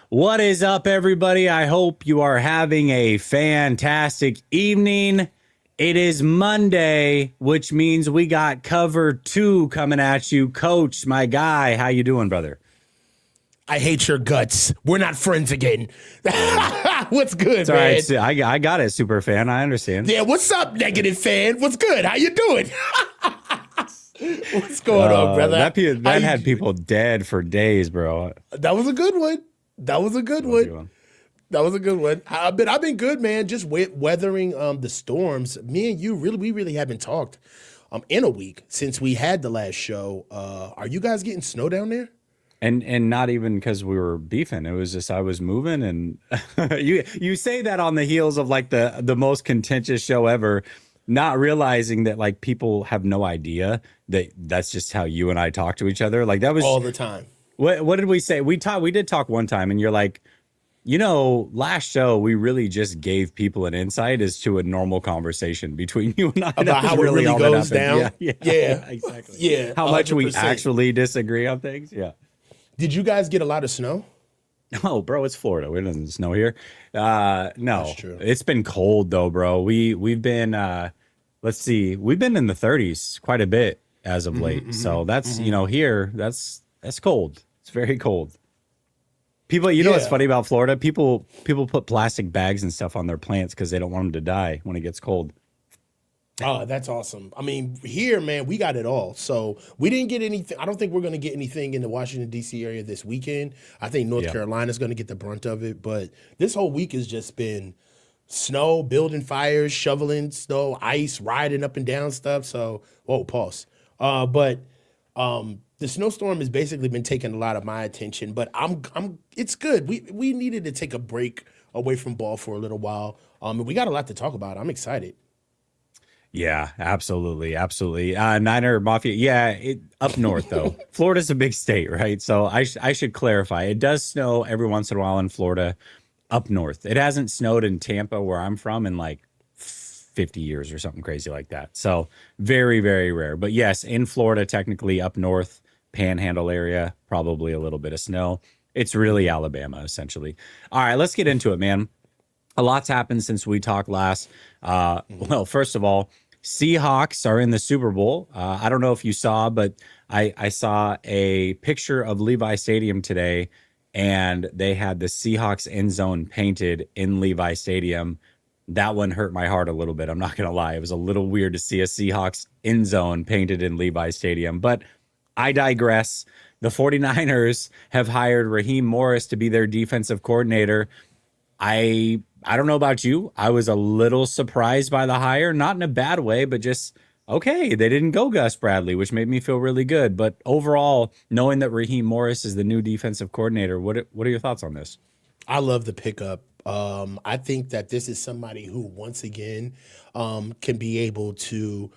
What is up, everybody? I hope you are having a fantastic evening. It is Monday, which means we got cover two coming at you. Coach, my guy, how you doing, brother? I hate your guts. We're not friends again. What's good, It's all man? right. I got it, super fan. I understand. Yeah, what's up, negative fan? What's good? How you doing? What's going on, brother? That had people dead for days, bro. That was a good one. That was a good one. That was a good one. I've been good, man. Just weathering the storms. Me and you we really haven't talked in a week since we had the last show. Are you guys getting snow down there? And not even because we were beefing. It was just I was moving, and you say that on the heels of like the most contentious show ever, not realizing that like people have no idea that that's just how you and I talk to each other. Like that was all the time. What did we say? We did talk one time, and you're like, last show we really just gave people an insight as to a normal conversation between you and I about how it really goes down. Yeah, exactly. Yeah, how much 100%. we actually disagree on things. Yeah. Did you guys get a lot of snow? Oh, bro, it's Florida. It doesn't snow here. No, That's true. It's been cold though, bro. We've been let's see, we've been in the 30s quite a bit as of late. So that's here that's cold. It's very cold. People, know what's funny about Florida? People put plastic bags and stuff on their plants because they don't want them to die when it gets cold. Oh, that's awesome. I mean, here, man, we got it all. So we didn't get anything. I don't think we're going to get anything in the Washington, D.C. area this weekend. I think North Carolina's going to get the brunt of it. But this whole week has just been snow, building fires, shoveling snow, ice, riding up and down stuff. So, pause. But the snowstorm has basically been taking a lot of my attention. But it's good. We needed to take a break away from ball for a little while. And we got a lot to talk about. I'm excited. Yeah, absolutely. Niner Mafia. Yeah, up north though. Florida's a big state, right? So I should clarify. It does snow every once in a while in Florida, up north. It hasn't snowed in Tampa, where I'm from, in like 50 years or something crazy like that. So very, very rare. But yes, in Florida, technically up north, Panhandle area, probably a little bit of snow. It's really Alabama, essentially. All right, let's get into it, man. A lot's happened since we talked last. Well, first of all, Seahawks are in the Super Bowl. I don't know if you saw, but I saw a picture of Levi Stadium today, and they had the Seahawks end zone painted in Levi Stadium. That one hurt my heart a little bit. I'm not going to lie. It was a little weird to see a Seahawks end zone painted in Levi Stadium, but I digress. The 49ers have hired Raheem Morris to be their defensive coordinator. I don't know about you. I was a little surprised by the hire, not in a bad way, but just, okay, they didn't go Gus Bradley, which made me feel really good. But overall, knowing that Raheem Morris is the new defensive coordinator, what are your thoughts on this? I love the pickup. I think that this is somebody who, once again, can be able to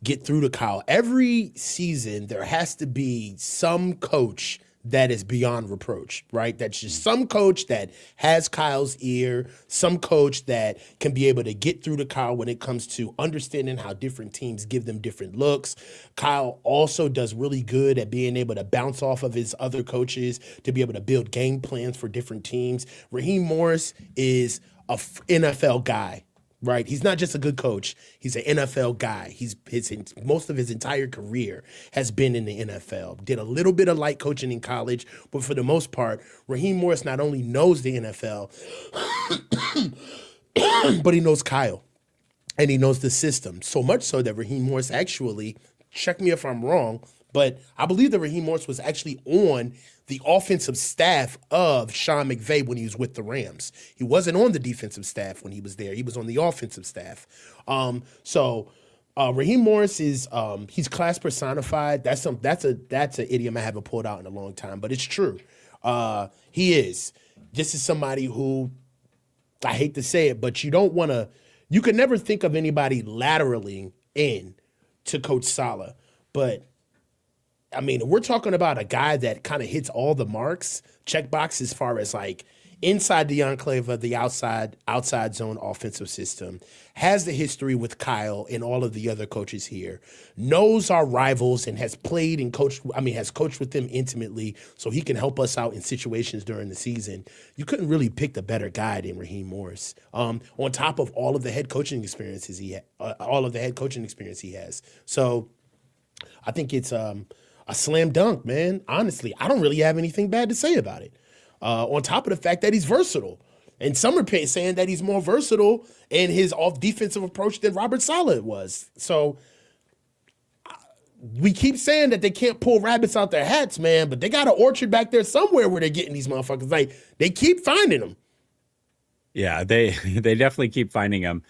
get through to Kyle. Every season, there has to be some coach that is beyond reproach, right? That's just some coach that has Kyle's ear, some coach that can be able to get through to Kyle when it comes to understanding how different teams give them different looks. Kyle also does really good at being able to bounce off of his other coaches to be able to build game plans for different teams. Raheem Morris is a NFL guy. Right, he's not just a good coach; he's an NFL guy. Most of his entire career has been in the NFL. Did a little bit of light coaching in college, but for the most part, Raheem Morris not only knows the NFL, but he knows Kyle, and he knows the system. So much so that Raheem Morris actually, check me if I'm wrong, but I believe that Raheem Morris was actually on the offensive staff of Sean McVay when he was with the Rams. He wasn't on the defensive staff when he was there. He was on the offensive staff. So Raheem Morris is he's class personified. That's an idiom I haven't pulled out in a long time, but it's true. He is. This is somebody who, I hate to say it, but you could never think of anybody lateraling in to Coach Saleh, but I mean, we're talking about a guy that kind of hits all the marks, check box as far as like inside the enclave of the outside zone offensive system, has the history with Kyle and all of the other coaches here, knows our rivals and has played and coached, has coached with them intimately so he can help us out in situations during the season. You couldn't really pick the better guy than Raheem Morris. On top of all of the head coaching experiences he has. So I think it's a slam dunk, man. Honestly, I don't really have anything bad to say about it. On top of the fact that he's versatile. And some are saying that he's more versatile in his off-defensive approach than Robert Saleh was. So we keep saying that they can't pull rabbits out their hats, man, but they got an orchard back there somewhere where they're getting these motherfuckers. Like, they keep finding them. Yeah, they definitely keep finding him.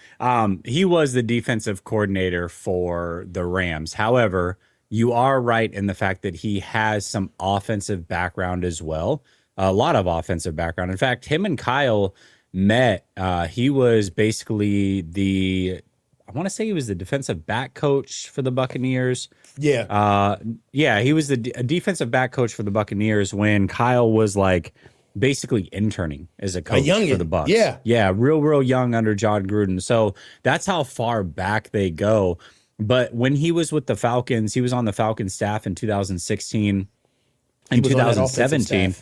He was the defensive coordinator for the Rams. However, you are right in the fact that he has some offensive background as well. A lot of offensive background. In fact, him and Kyle met. He was basically I want to say he was the defensive back coach for the Buccaneers. Yeah. He was a defensive back coach for the Buccaneers when Kyle was like basically interning as a coach for the Bucs. Yeah. Yeah, real young under John Gruden. So that's how far back they go. But when he was with the Falcons, he was on the Falcons staff in 2016 and 2017.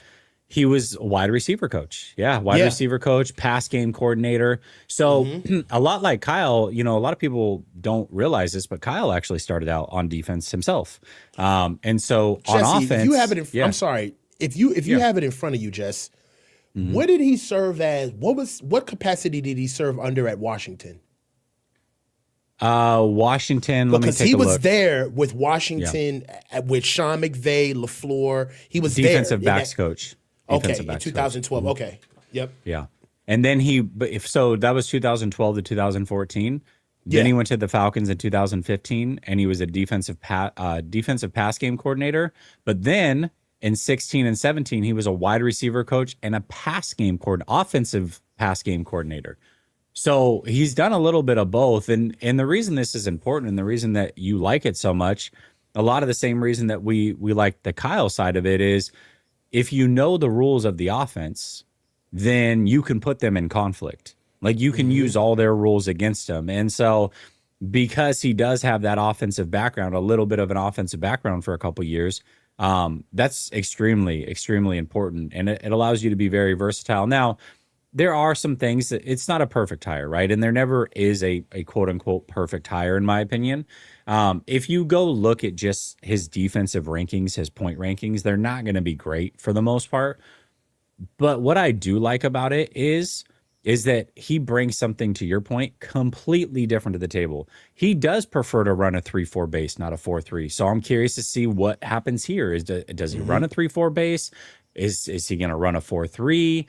He was a wide receiver coach. Yeah, receiver coach, pass game coordinator. So a lot like Kyle, a lot of people don't realize this, but Kyle actually started out on defense himself. And so Jesse, on offense, if you have it I'm sorry. If you have it in front of you, Jess, what did he serve as? What capacity did he serve under at Washington? Washington, let me take a look. Because he was there with Washington, with Sean McVay, LaFleur. He was defensive there. backs coach. Okay, in 2012. Okay. Yep. Yeah. And then that was 2012 to 2014. Then he went to the Falcons in 2015 and he was a defensive pass game coordinator. But then in 16 and 17, he was a wide receiver coach and a offensive pass game coordinator. So he's done a little bit of both. And the reason this is important and the reason that you like it so much, a lot of the same reason that we like the Kyle side of it is, if you know the rules of the offense, then you can put them in conflict. Like you can use all their rules against them. And so because he does have that offensive background, a little bit of an offensive background for a couple years, that's extremely, extremely important. And it allows you to be very versatile. Now, there are some things that it's not a perfect hire, right? And there never is a quote unquote perfect hire, in my opinion. If you go look at just his defensive rankings, his point rankings, they're not going to be great for the most part. But what I do like about it is that he brings something, to your point, completely different to the table. He does prefer to run a 3-4 base, not a 4-3. So I'm curious to see what happens here. Does he run a 3-4 base? Is he going to run a 4-3?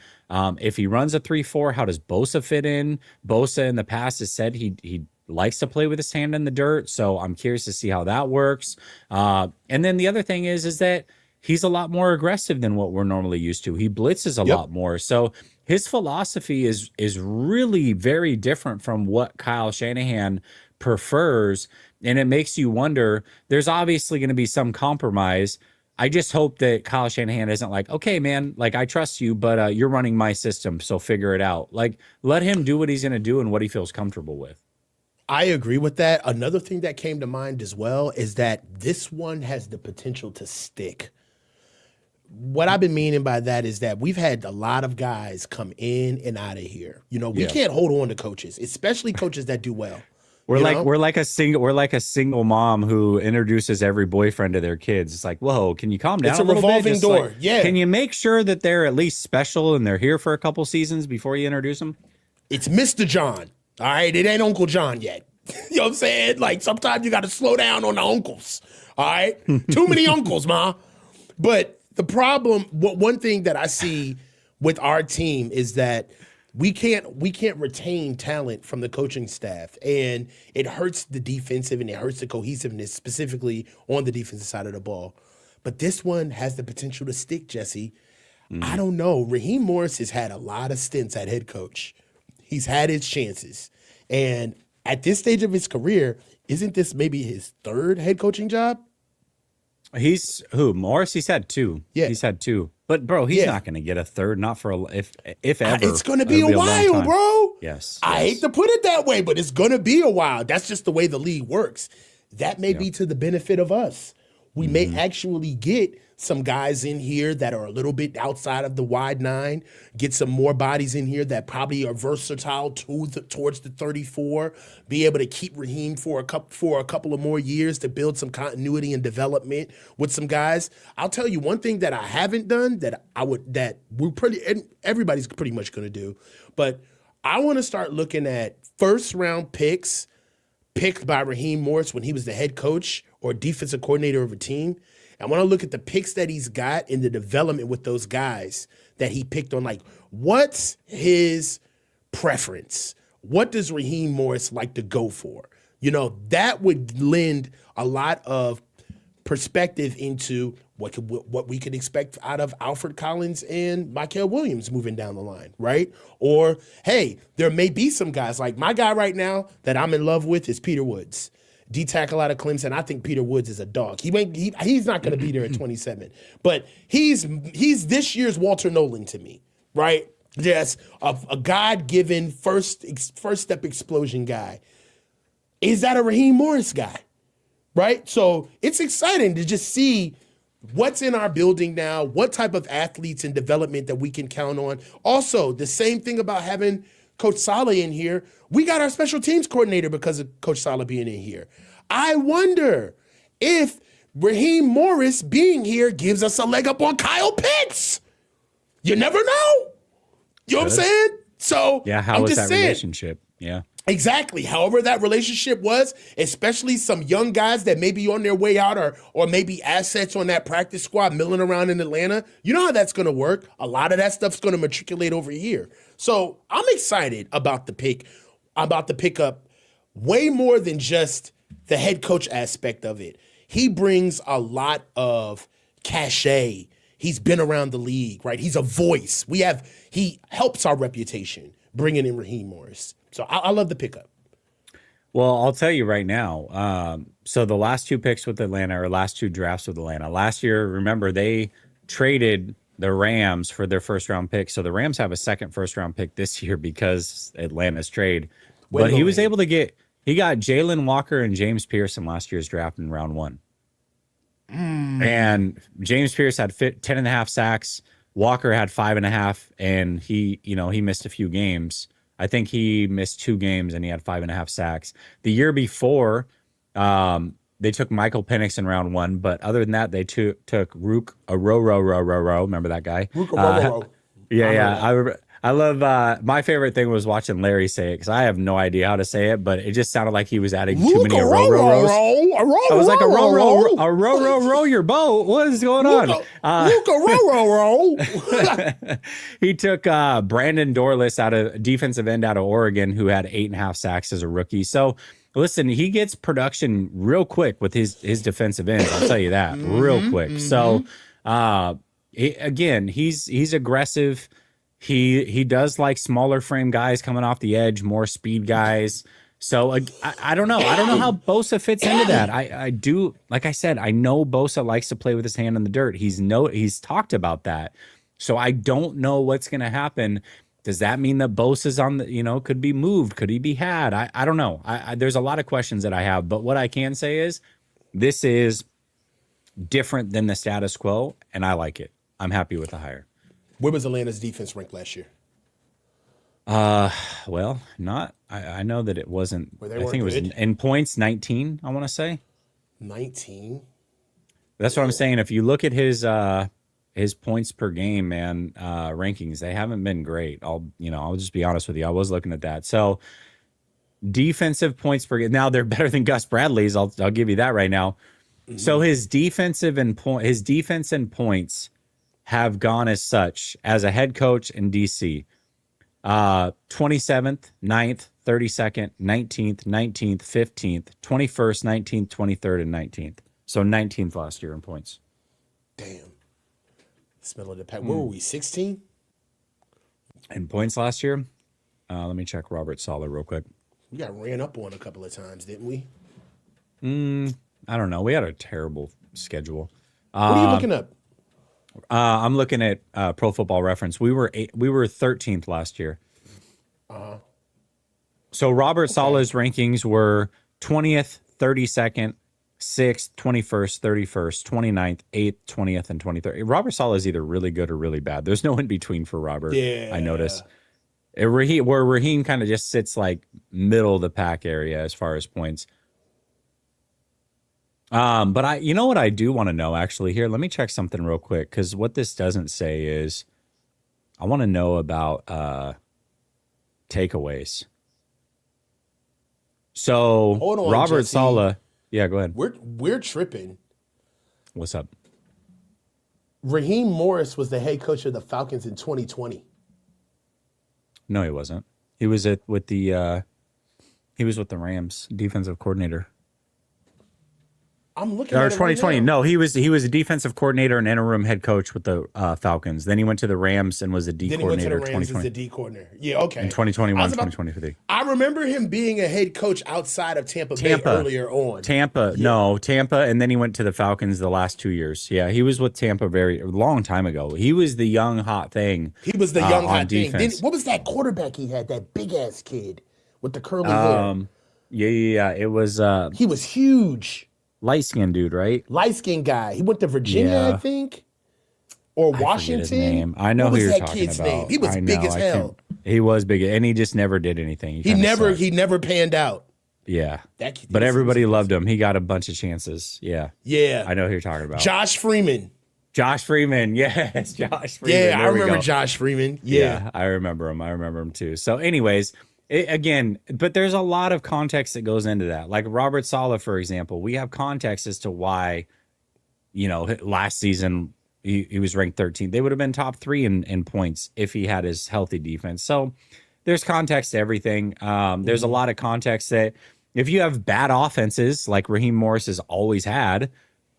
If he runs a 3-4, how does Bosa fit in? Bosa in the past has said he likes to play with his hand in the dirt, so I'm curious to see how that works. And then the other thing is that he's a lot more aggressive than what we're normally used to. He blitzes a lot more. So his philosophy is really very different from what Kyle Shanahan prefers, and it makes you wonder, there's obviously going to be some compromise. I just hope that Kyle Shanahan isn't like, okay, man, like I trust you, but you're running my system, so figure it out. Like, let him do what he's going to do and what he feels comfortable with. I agree with that. Another thing that came to mind as well is that this one has the potential to stick. What I've been meaning by that is that we've had a lot of guys come in and out of here. We can't hold on to coaches, especially coaches that do well. We're like a single mom who introduces every boyfriend to their kids. It's like, whoa, can you calm down? It's a little revolving bit? door. Like, yeah. Can you make sure that they're at least special and they're here for a couple seasons before you introduce them? It's Mr. John. All right, it ain't Uncle John yet. You know what I'm saying? Like sometimes you got to slow down on the uncles. All right, too many uncles, ma. But the problem, one thing that I see with our team is that we can't retain talent from the coaching staff, and it hurts the defensive and it hurts the cohesiveness, specifically on the defensive side of the ball. But this one has the potential to stick, Jesse. I don't know. Raheem Morris has had a lot of stints at head coach. He's had his chances. And at this stage of his career, isn't this maybe his third head coaching job? He's who? Morris? He's had two. Yeah, He's had two. But bro, he's yeah. not going to get a third. Not for if ever. It's gonna be It'll a be a long while, time. bro. Yes. I hate to put it that way, but it's gonna be a while. That's just the way the league works. That may Yep. be to the benefit of us. We may actually get some guys in here that are a little bit outside of the wide nine, get some more bodies in here that probably are versatile towards the 34, be able to keep Raheem for a couple of more years to build some continuity and development with some guys. I'll tell you one thing that I haven't done that everybody's pretty much going to do, but I want to start looking at first round picks picked by Raheem Morris when he was the head coach or defensive coordinator of a team. I want to look at the picks that he's got in the development with those guys that he picked on. Like, what's his preference? What does Raheem Morris like to go for? That would lend a lot of perspective into what we could expect out of Alfred Collins and Michael Williams moving down the line, right? Or, hey, there may be some guys, like my guy right now that I'm in love with is Peter Woods. D-tackle out of Clemson. I think Peter Woods is a dog. He's not going to be there at 27, but he's this year's Walter Nolan to me, right? Yes, a God-given first step explosion guy. Is that a Raheem Morris guy? Right? So it's exciting to just see what's in our building now, what type of athletes and development that we can count on. Also, the same thing about having Coach Saleh in here. We got our special teams coordinator because of Coach Saleh being in here. I wonder if Raheem Morris being here gives us a leg up on Kyle Pitts. You never know. You know what I'm saying? So Yeah, how I'm was just that saying. relationship? Yeah. Exactly. However that relationship was, especially some young guys that may be on their way out or maybe assets on that practice squad milling around in Atlanta, you know how that's going to work. A lot of that stuff's going to matriculate over here. So I'm excited about the pickup way more than just the head coach aspect of it. He brings a lot of cachet. He's been around the league, right? He's a voice. He helps our reputation bringing in Raheem Morris. So I love the pickup. Well, I'll tell you right now. So the last two picks with Atlanta, or last two drafts with Atlanta, last year, remember, they traded the Rams for their first round pick. So the Rams have a second first round pick this year because Atlanta's trade. But he was able to he got Jalen Walker and James Pearson last year's draft in round one. And James Pierce had 10.5 sacks. Walker had 5.5, and he missed a few games. I think he missed 2 games and he had 5.5 sacks. The year before, they took Michael Penix in round one, but other than that, they took Rook Aroro. Remember that guy? Rook Aroro. Yeah. I love my favorite thing was watching Larry say it because I have no idea how to say it, but it just sounded like he was adding too many row. I was like, a row your boat. What is going on? He took Brandon Dorless out of defensive end out of Oregon, who had 8.5 sacks as a rookie. So listen, he gets production real quick with his defensive ends. I'll tell you that real quick. So he's aggressive. He does like smaller frame guys coming off the edge, more speed guys. So I don't know. I don't know how Bosa fits into that. I do. Like I said, I know Bosa likes to play with his hand in the dirt. He's talked about that. So I don't know what's going to happen. Does that mean that Bosa's on the, could be moved? Could he be had? I don't know. There's a lot of questions that I have, but what I can say is this is different than the status quo, and I like it. I'm happy with the hire. Where was Atlanta's defense ranked last year? Well, not. I know that it wasn't. I think it was good? in points 19. I want to say 19. That's what I'm saying. If you look at his points per game, man, rankings, they haven't been great. I'll just be honest with you. I was looking at that. So defensive points per game. Now they're better than Gus Bradley's. I'll give you that right now. Mm-hmm. So his defense and points have gone as such as a head coach in DC. 27th, 9th, 32nd, 19th, 19th, 15th, 21st, 19th, 23rd, and 19th. So 19th last year in points. Damn. Smell of the pack. Where were we? 16? In points last year? Let me check Robert Saleh real quick. We got ran up on a couple of times, didn't we? I don't know. We had a terrible schedule. What are you looking up? I'm looking at Pro Football Reference. We were 13th last year. So Robert Saleh's rankings were 20th, 32nd, 6th, 21st, 31st, 29th, 8th, 20th, and 23rd. Robert Saleh is either really good or really bad. There's no in between for Robert. Yeah. I notice. Where Raheem kind of just sits like middle of the pack area as far as points. But you know what I do want to know actually here? Let me check something real quick, because what this doesn't say is I want to know about takeaways. So Hold on, Robert Jesse. Saleh, yeah, go ahead. We're tripping. What's up? Raheem Morris was the head coach of the Falcons in 2020. No, he wasn't. He was with the Rams defensive coordinator. I'm looking Or at it 2020. right now. No, he was a defensive coordinator and interim head coach with the Falcons. Then he went to the Rams and was a D Then he went to coordinator. the Rams as a D coordinator. Yeah, okay. In 2021, 2023. I remember him being a head coach outside of Tampa Bay earlier on. Tampa, and then he went to the Falcons the last 2 years. Yeah, he was with Tampa a long time ago. He was the young hot thing. He was the young hot thing. Then, what was that quarterback he had? That big ass kid with the curly hair. Yeah. It was he was huge. Light-skinned dude, right? Light-skinned guy. He went to Virginia, I think, or Washington. His name. I know who you're talking about. Name? He was big as hell. He was big, and he just never did anything. He never panned out. Yeah, but everybody loved him. He got a bunch of chances. Yeah, I know who you're talking about. Josh Freeman. Yes, Josh Freeman. Yeah, I remember Josh Freeman. Yeah, I remember him too. So, anyways. But there's a lot of context that goes into that. Like Robert Saleh, for example, we have context as to why, last season he was ranked 13th. They would have been top 3 in points if he had his healthy defense. So there's context to everything. There's a lot of context that if you have bad offenses like Raheem Morris has always had,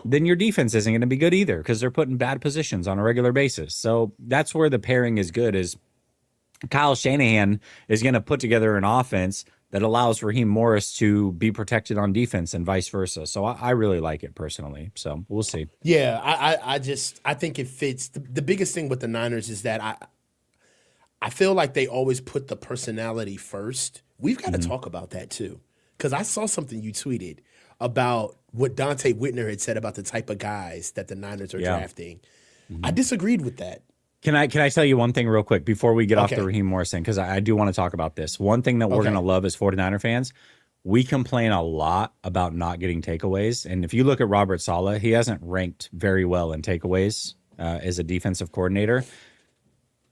then your defense isn't going to be good either, because they're put in bad positions on a regular basis. So that's where the pairing is good, is Kyle Shanahan is going to put together an offense that allows Raheem Morris to be protected on defense and vice versa. So I really like it personally. So we'll see. Yeah, I think it fits. The biggest thing with the Niners is that I feel like they always put the personality first. We've got to talk about that too, because I saw something you tweeted about what Dante Whitner had said about the type of guys that the Niners are drafting. I disagreed with that. Can I tell you one thing real quick before we get off the Raheem Morris thing? Because I do want to talk about this. One thing that we're going to love as 49er fans, we complain a lot about not getting takeaways. And if you look at Robert Saleh, he hasn't ranked very well in takeaways as a defensive coordinator.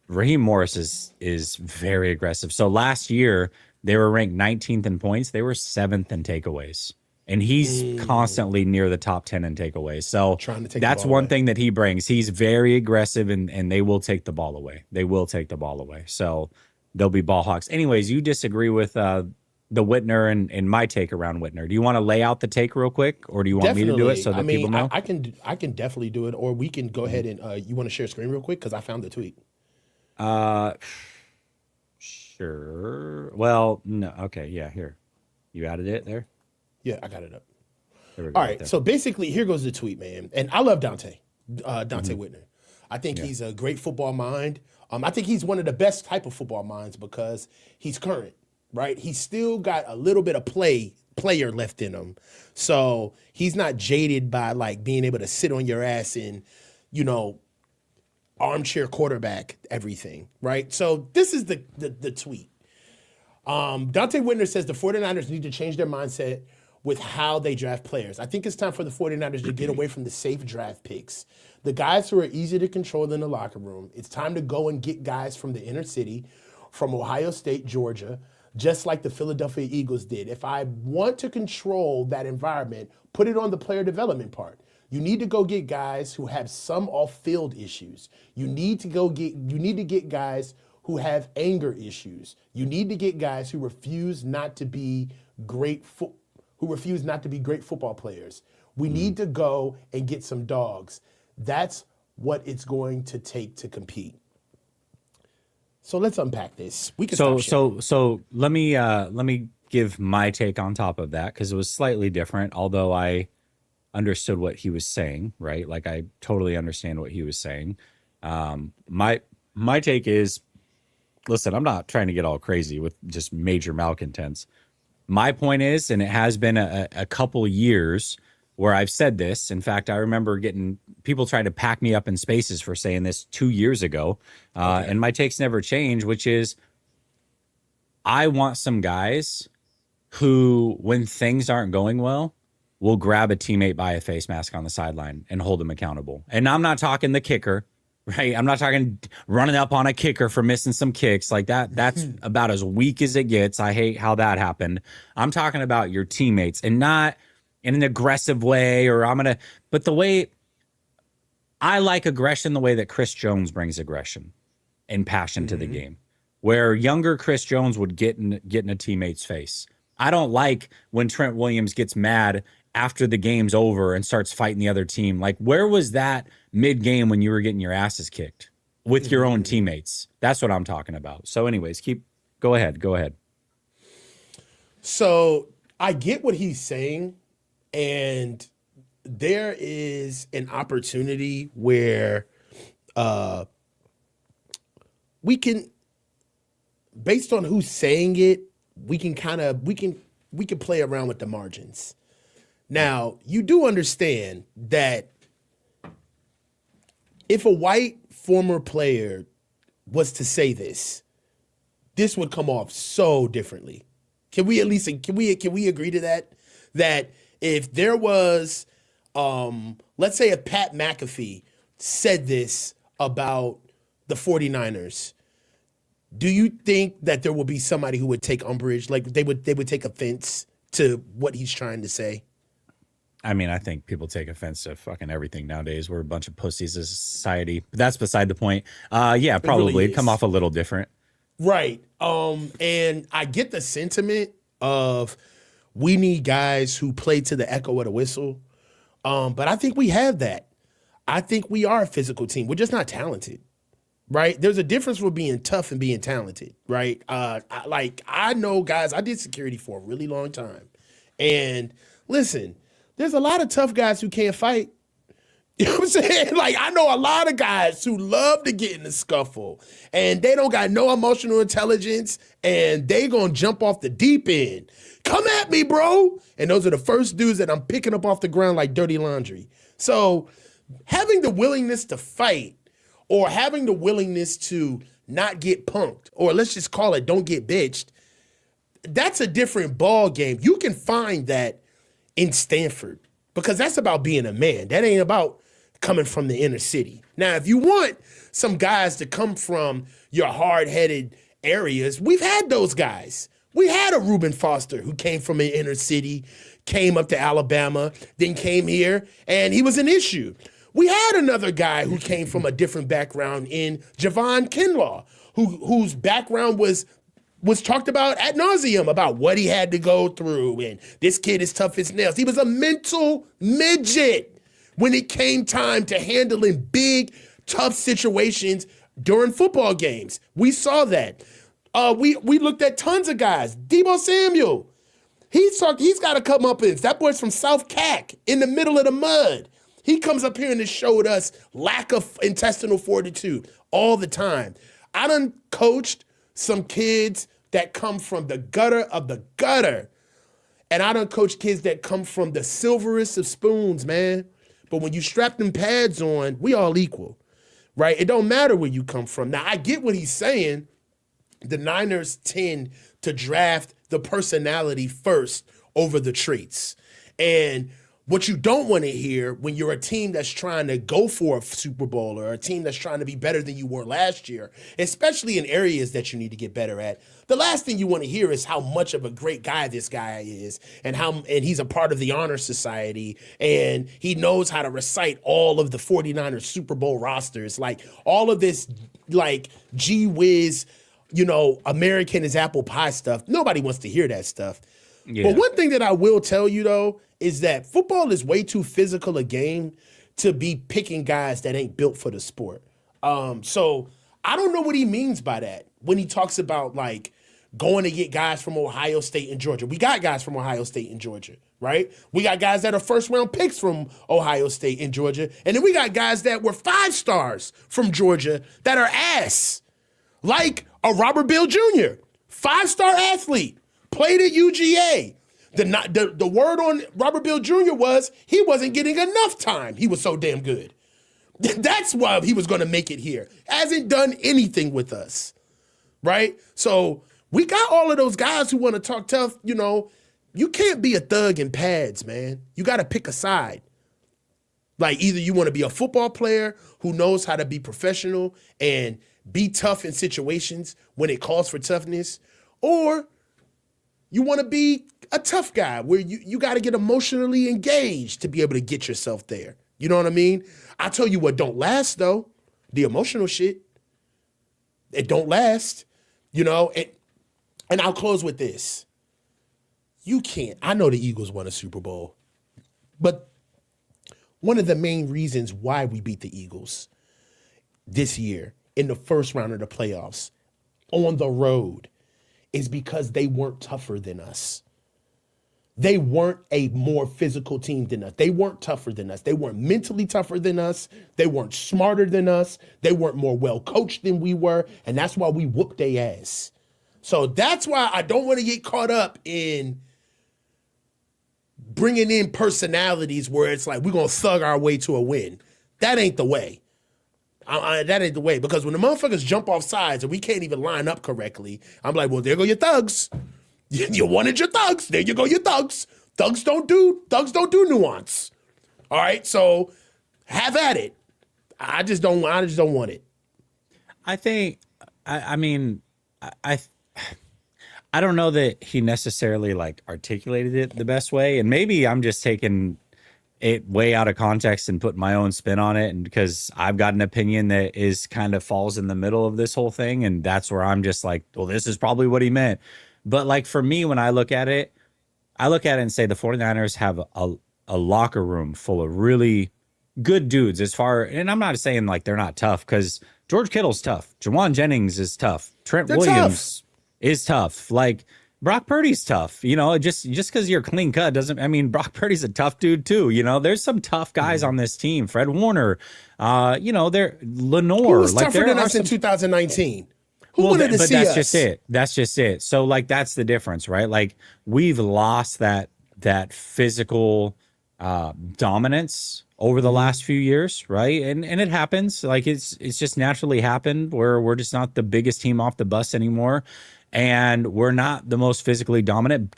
Raheem Morris is very aggressive. So last year, they were ranked 19th in points. They were 7th in takeaways. And he's constantly near the top 10 in takeaways. So that's one thing that he brings. He's very aggressive, and they will take the ball away. They will take the ball away. So they'll be ball hawks. Anyways, you disagree with the Whitner and my take around Whitner. Do you want to lay out the take real quick, or do you want me to do it so that people know? I can definitely do it, or we can go ahead and you want to share screen real quick, because I found the tweet. Sure. Well, no. Okay. Yeah. Here, you added it there. Yeah, I got it up. There we go, all right, so basically, here goes the tweet, man. And I love Dante Whitner. I think he's a great football mind. I think he's one of the best type of football minds because he's current, right? He's still got a little bit of player left in him. So he's not jaded by like being able to sit on your ass and, armchair quarterback everything, right? So this is the tweet. Dante Whitner says the 49ers need to change their mindset with how they draft players. I think it's time for the 49ers to get away from the safe draft picks. The guys who are easy to control in the locker room. It's time to go and get guys from the inner city, from Ohio State, Georgia, just like the Philadelphia Eagles did. If I want to control that environment, put it on the player development part. You need to go get guys who have some off-field issues. You need to get guys who have anger issues. You need to get guys who refuse not to be great football players. We need to go and get some dogs. That's what it's going to take to compete. So let's unpack this. We can so let me give my take on top of that, because it was slightly different, although I understood what he was saying, right? Like I totally understand what he was saying. My take is, listen, I'm not trying to get all crazy with just major malcontents. My point is, and it has been a couple years where I've said this. In fact, I remember getting people trying to pack me up in spaces for saying this 2 years ago. And my takes never change, which is I want some guys who, when things aren't going well, will grab a teammate by a face mask on the sideline and hold them accountable. And I'm not talking the kicker, right? I'm not talking running up on a kicker for missing some kicks like that. That's about as weak as it gets. I hate how that happened. I'm talking about your teammates, and not in an aggressive way, or but the way I like aggression, the way that Chris Jones brings aggression and passion to the game, where younger Chris Jones would get in a teammate's face. I don't like when Trent Williams gets mad after the game's over and starts fighting the other team. Like, where was that mid-game when you were getting your asses kicked with your own teammates? That's what I'm talking about. So anyways, go ahead. So I get what he's saying, and there is an opportunity where we can, based on who's saying it, we can play around with the margins. Now, you do understand that if a white former player was to say this would come off so differently. Can we agree to that? That if there was, let's say if Pat McAfee said this about the 49ers, do you think that there will be somebody who would take umbrage? Like they would take offense to what he's trying to say? I mean, I think people take offense to fucking everything nowadays. We're a bunch of pussies as a society. But that's beside the point. Yeah, probably. Really It'd come off a little different. Right. And I get the sentiment of we need guys who play to the echo of the whistle. But I think we have that. I think we are a physical team. We're just not talented. Right. There's a difference with being tough and being talented. Right. I know guys, I did security for a really long time. And listen, there's a lot of tough guys who can't fight. You know what I'm saying? Like, I know a lot of guys who love to get in the scuffle and they don't got no emotional intelligence and they gonna jump off the deep end. Come at me, bro. And those are the first dudes that I'm picking up off the ground like dirty laundry. So having the willingness to fight, or having the willingness to not get punked, or let's just call it don't get bitched, that's a different ball game. You can find that in Stanford, because that's about being a man. That ain't about coming from the inner city. Now, if you want some guys to come from your hard-headed areas, we've had those guys. We had a Reuben Foster who came from an inner city, came up to Alabama, then came here, and he was an issue. We had another guy who came from a different background in Javon Kinlaw, whose background was talked about ad nauseum about what he had to go through, and this kid is tough as nails. He was a mental midget when it came time to handling big, tough situations during football games. We saw that. We looked at tons of guys. Deebo Samuel, he's got to come up in. That boy's from South Cac, in the middle of the mud. He comes up here and has showed us lack of intestinal fortitude all the time. I done coached some kids that come from the gutter of the gutter. And I done coached kids that come from the silverest of spoons, man. But when you strap them pads on, we all equal, right? It don't matter where you come from. Now, I get what he's saying. The Niners tend to draft the personality first over the traits. And what you don't want to hear when you're a team that's trying to go for a Super Bowl, or a team that's trying to be better than you were last year, especially in areas that you need to get better at, the last thing you want to hear is how much of a great guy this guy is, and he's a part of the honor society, and he knows how to recite all of the 49ers Super Bowl rosters, like all of this like gee whiz, American is apple pie stuff. Nobody wants to hear that stuff. Yeah. But one thing that I will tell you, though, is that football is way too physical a game to be picking guys that ain't built for the sport. So I don't know what he means by that when he talks about, like, going to get guys from Ohio State and Georgia. We got guys from Ohio State and Georgia, right? We got guys that are first-round picks from Ohio State and Georgia. And then we got guys that were 5 stars from Georgia that are ass. Like a Robert Bill Jr., 5-star athlete, played at UGA. The word on Robert Bill Jr. was he wasn't getting enough time. He was so damn good. That's why he was going to make it here. Hasn't done anything with us, right? So we got all of those guys who want to talk tough. You know, you can't be a thug in pads, man. You got to pick a side. Like either you want to be a football player who knows how to be professional and be tough in situations when it calls for toughness, or you want to be a tough guy where you got to get emotionally engaged to be able to get yourself there. You know what I mean? I tell you what don't last, though. The emotional shit. It don't last. You know, and I'll close with this. You can't. I know the Eagles won a Super Bowl, but one of the main reasons why we beat the Eagles this year in the first round of the playoffs on the road is because they weren't tougher than us. They weren't a more physical team than us. They weren't tougher than us. They weren't mentally tougher than us. They weren't smarter than us. They weren't more well-coached than we were. And that's why we whooped their ass. So that's why I don't want to get caught up in bringing in personalities where it's like we're going to thug our way to a win. That ain't the way. That ain't the way. Because when the motherfuckers jump off sides and we can't even line up correctly, I'm like, well, there go your thugs. You wanted your thugs. There you go, your thugs. Thugs don't do nuance. All right, so have at it. I just don't want it. I think. I mean, I don't know that he necessarily like articulated it the best way, and maybe I'm just taking it way out of context and putting my own spin on it, and because I've got an opinion that is kind of falls in the middle of this whole thing, and that's where I'm just like, well, this is probably what he meant. But like for me, when I look at it and say the 49ers have a locker room full of really good dudes and I'm not saying like they're not tough, because George Kittle's tough. Jawan Jennings is tough. Trent Williams is tough. Like Brock Purdy's tough. You know, just because you're clean cut doesn't, I mean, Brock Purdy's a tough dude too. You know, there's some tough guys on this team. Fred Warner, you know, Lenore. Who was tougher than us in 2019? That's just it. That's just it. So like, that's the difference, right? Like we've lost that physical dominance over the last few years, right? And it happens. Like it's just naturally happened where we're just not the biggest team off the bus anymore, and we're not the most physically dominant.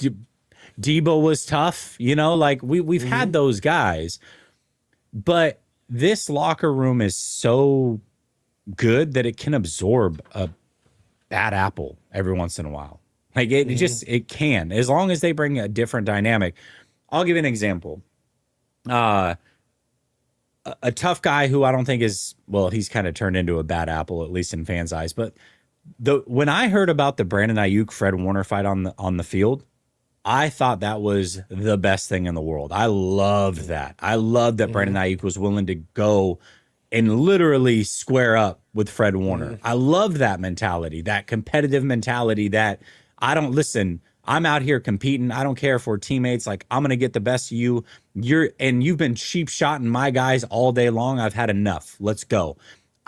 Debo was tough, you know. Like we've had those guys, but this locker room is so good that it can absorb a bad apple every once in a while. Like it can, as long as they bring a different dynamic. I'll give you an example. A tough guy who I don't think is, well, he's kind of turned into a bad apple, at least in fans' eyes. But when I heard about the Brandon Ayuk Fred Warner fight on the field, I thought that was the best thing in the world. I loved that. I loved that Brandon Ayuk was willing to go and literally square up with Fred Warner. I loved that mentality, that competitive mentality that I'm out here competing. I don't care if we're teammates. Like, I'm going to get the best of you. You've been cheap shotting my guys all day long. I've had enough. Let's go.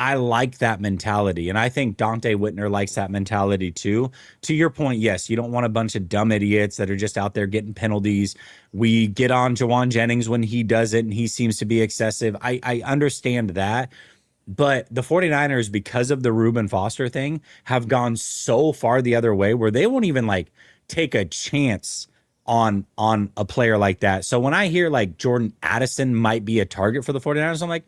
I like that mentality. And I think Dante Whitner likes that mentality too. To your point, yes, you don't want a bunch of dumb idiots that are just out there getting penalties. We get on Jawan Jennings when he does it and he seems to be excessive. I understand that. But the 49ers, because of the Reuben Foster thing, have gone so far the other way where they won't even like take a chance on a player like that. So when I hear like Jordan Addison might be a target for the 49ers, I'm like,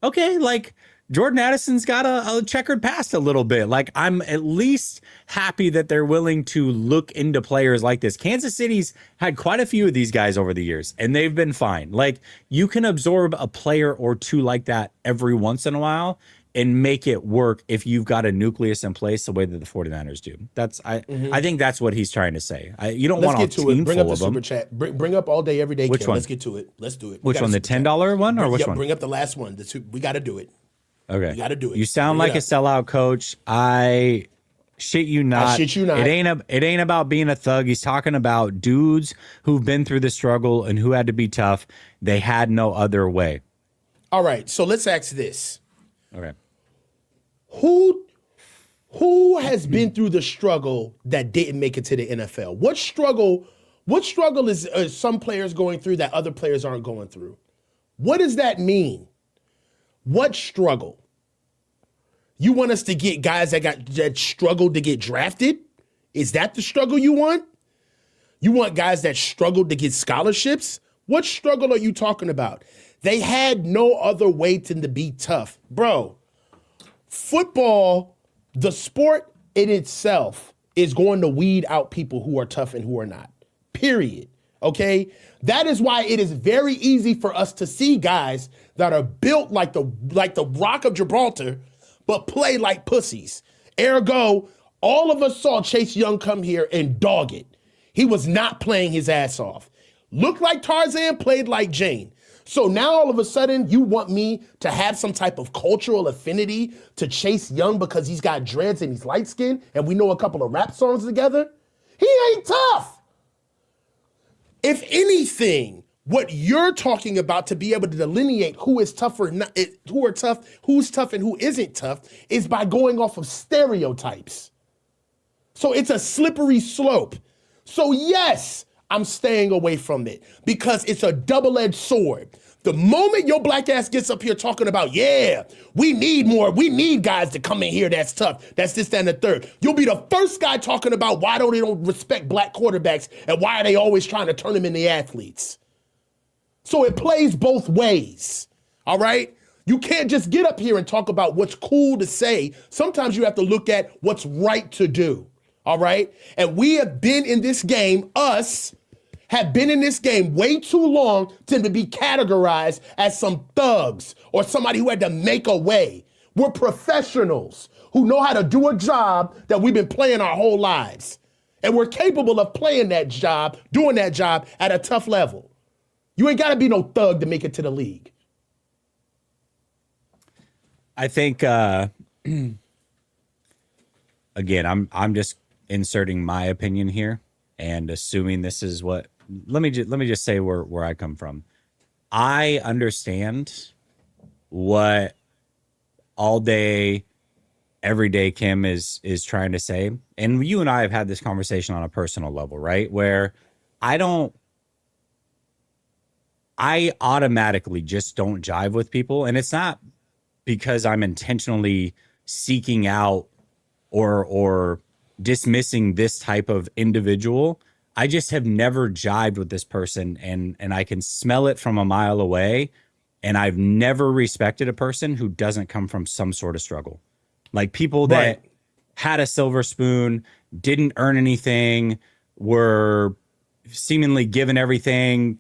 okay, like Jordan Addison's got a checkered past a little bit. Like, I'm at least happy that they're willing to look into players like this. Kansas City's had quite a few of these guys over the years, and they've been fine. Like, you can absorb a player or two like that every once in a while and make it work if you've got a nucleus in place the way that the 49ers do. I think that's what he's trying to say. You don't want a team Bring full up of the them. super chat. Bring up all day, every day. Which Kim. one? Let's get to it. Let's do it. Which one? The $10 one or which one? Bring up the last one. We got to do it. Okay. You got to do it. You sound like a sellout coach. I Shit you I not. shit you not. It ain't about being a thug. He's talking about dudes who've been through the struggle and who had to be tough. They had no other way. All right, so let's ask this: Okay. Who who has been through the struggle that didn't make it to the NFL? What struggle? What struggle is some players going through that other players aren't going through? What does that mean? What struggle? You want us to get guys that struggled to get drafted? Is that the struggle you want? You want guys that struggled to get scholarships? What struggle are you talking about? They had no other way than to be tough. Bro, football, the sport in itself, is going to weed out people who are tough and who are not. Period. Okay? That is why it is very easy for us to see guys that are built like the Rock of Gibraltar, but play like pussies. Ergo, all of us saw Chase Young come here and dog it. He was not playing his ass off. Looked like Tarzan, played like Jane. So now all of a sudden you want me to have some type of cultural affinity to Chase Young because he's got dreads and he's light skinned and we know a couple of rap songs together? He ain't tough. If anything, what you're talking about to be able to delineate who is tough or not, who are tough, who's tough and who isn't tough, is by going off of stereotypes. So it's a slippery slope. So yes, I'm staying away from it because it's a double-edged sword. The moment your black ass gets up here talking about, yeah, we need guys to come in here that's tough, that's this, that, and the third, you'll be the first guy talking about why they don't respect black quarterbacks and why are they always trying to turn them into athletes. So it plays both ways, all right? You can't just get up here and talk about what's cool to say. Sometimes you have to look at what's right to do, all right? And we have been in this game, us have been in this game way too long to be categorized as some thugs or somebody who had to make a way. We're professionals who know how to do a job that we've been playing our whole lives. And we're capable of playing that job, doing that job at a tough level. You ain't got to be no thug to make it to the league. I think again, I'm just inserting my opinion here and assuming this is what. Let me just say where I come from. I understand what all day, every day Kim is trying to say, and you and I have had this conversation on a personal level, right? Where I automatically just don't jive with people, and it's not because I'm intentionally seeking out or dismissing this type of individual. I just have never jived with this person, and I can smell it from a mile away, and I've never respected a person who doesn't come from some sort of struggle. Like people that had a silver spoon, didn't earn anything, were seemingly given everything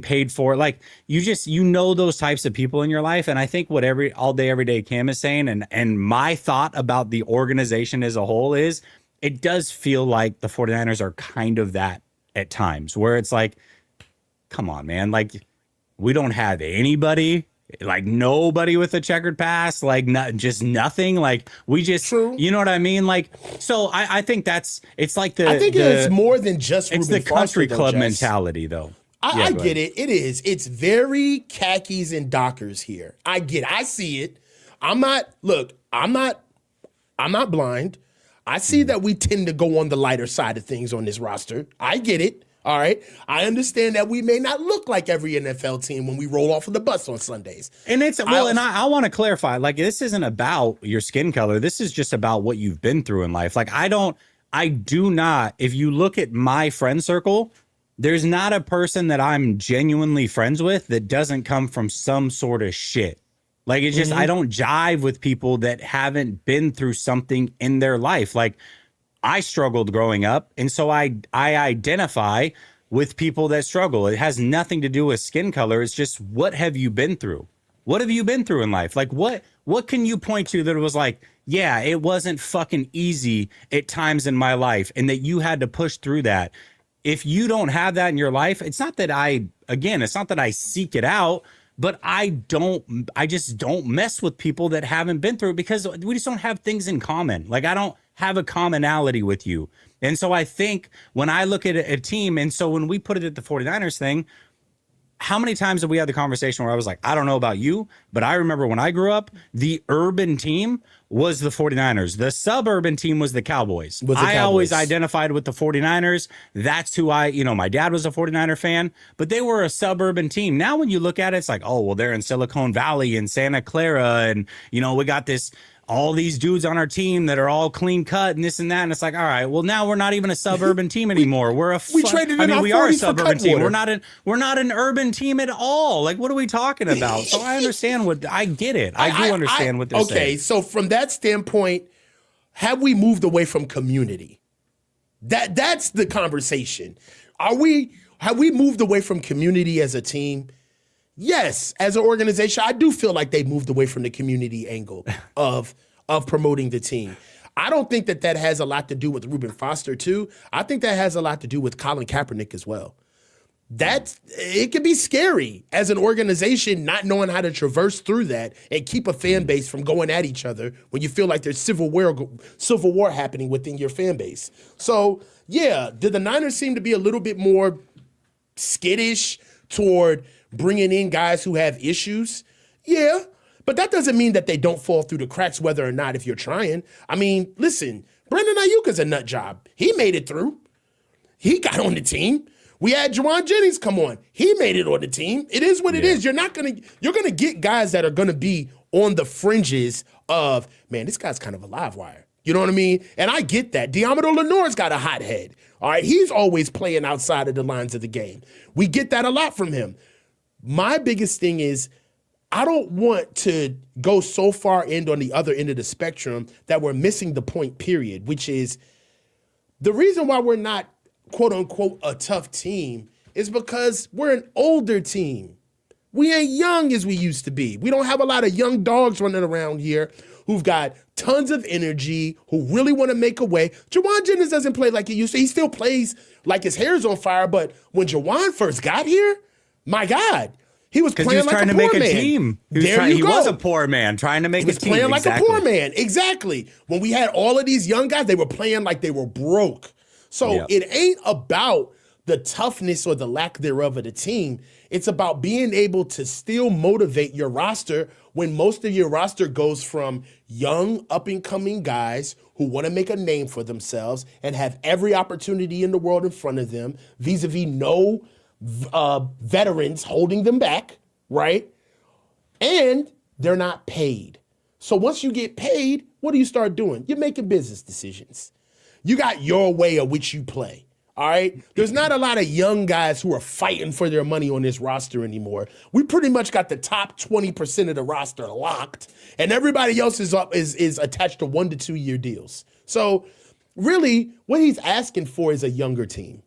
paid for. Like you know those types of people in your life. And I think what all day, every day Cam is saying, and my thought about the organization as a whole is, it does feel like the 49ers are kind of that at times where it's like, come on, man. Like we don't have anybody, like nobody with a checkered past, like just nothing. Like we just, True. You know what I mean? Like, so I think it's like I think it's more than just it's Reuben the country Foster, club Jess. mentality though. I get it. It is. It's very khakis and Dockers here. I get it. I see it. I'm not blind. I see that we tend to go on the lighter side of things on this roster. I get it. All right. I understand that we may not look like every NFL team when we roll off of the bus on Sundays. And I want to clarify, like, this isn't about your skin color. This is just about what you've been through in life. Like, I do not, if you look at my friend circle, there's not a person that I'm genuinely friends with that doesn't come from some sort of shit. Like, it's just, I don't jive with people that haven't been through something in their life. Like, I struggled growing up, and so I identify with people that struggle. It has nothing to do with skin color. It's just, what have you been through? What have you been through in life? Like, what can you point to that was like, yeah, it wasn't fucking easy at times in my life, and that you had to push through that. If you don't have that in your life, it's not that I seek it out, but I just don't mess with people that haven't been through it because we just don't have things in common. Like I have a commonality with you. And so I think when I look at a team, and so when we put it at the 49ers thing, how many times have we had the conversation where I was like, I don't know about you, but I remember when I grew up, the urban team was the 49ers. The suburban team was the Cowboys. I always identified with the 49ers. That's who my dad was a 49er fan, but they were a suburban team. Now, when you look at it, it's like, oh, well, they're in Silicon Valley and Santa Clara. And, we got all these dudes on our team that are all clean cut and this and that. And it's like, all right, well, now we're not even a suburban team anymore. We are a suburban team. We're not an urban team at all. Like, what are we talking about? So I understand I get it. I do understand what they're saying. Okay, so from that standpoint, have we moved away from community? That's the conversation. Have we moved away from community as a team? Yes, as an organization, I do feel like they moved away from the community angle of promoting the team. I don't think that has a lot to do with Reuben Foster, too. I think that has a lot to do with Colin Kaepernick as well. It can be scary as an organization not knowing how to traverse through that and keep a fan base from going at each other when you feel like there's civil war happening within your fan base. So, yeah, did the Niners seem to be a little bit more skittish toward bringing in guys who have issues? Yeah, but that doesn't mean that they don't fall through the cracks whether or not if you're trying. I mean, listen, Brandon Ayuk is a nut job. He made it through. He got on the team. We had Juwan Jennings come on. He made it on the team. It is what it is. You're gonna get guys that are gonna be on the fringes of, man, this guy's kind of a live wire. You know what I mean? And I get that. Diamador Lenoir's got a hot head. All right, he's always playing outside of the lines of the game. We get that a lot from him. My biggest thing is I don't want to go so far on the other end of the spectrum that we're missing the point, period, which is the reason why we're not, quote unquote, a tough team is because we're an older team. We ain't young as we used to be. We don't have a lot of young dogs running around here who've got tons of energy, who really want to make a way. Juwan Jennings doesn't play like he used to. He still plays like his hair's on fire, but when Juwan first got here, my God, he was playing like a poor man. He was trying to make a team. He was a poor man trying to make a team. He was playing like a poor man. Exactly. When we had all of these young guys, they were playing like they were broke. So it ain't about the toughness or the lack thereof of the team. It's about being able to still motivate your roster when most of your roster goes from young, up-and-coming guys who want to make a name for themselves and have every opportunity in the world in front of them, vis-a-vis no veterans holding them back, right? And they're not paid. So once you get paid, what do you start doing? You're making business decisions. You got your way of which you play, all right? There's not a lot of young guys who are fighting for their money on this roster anymore. We pretty much got the top 20% of the roster locked, and everybody else is attached to 1 to 2 year deals. So really, what he's asking for is a younger team.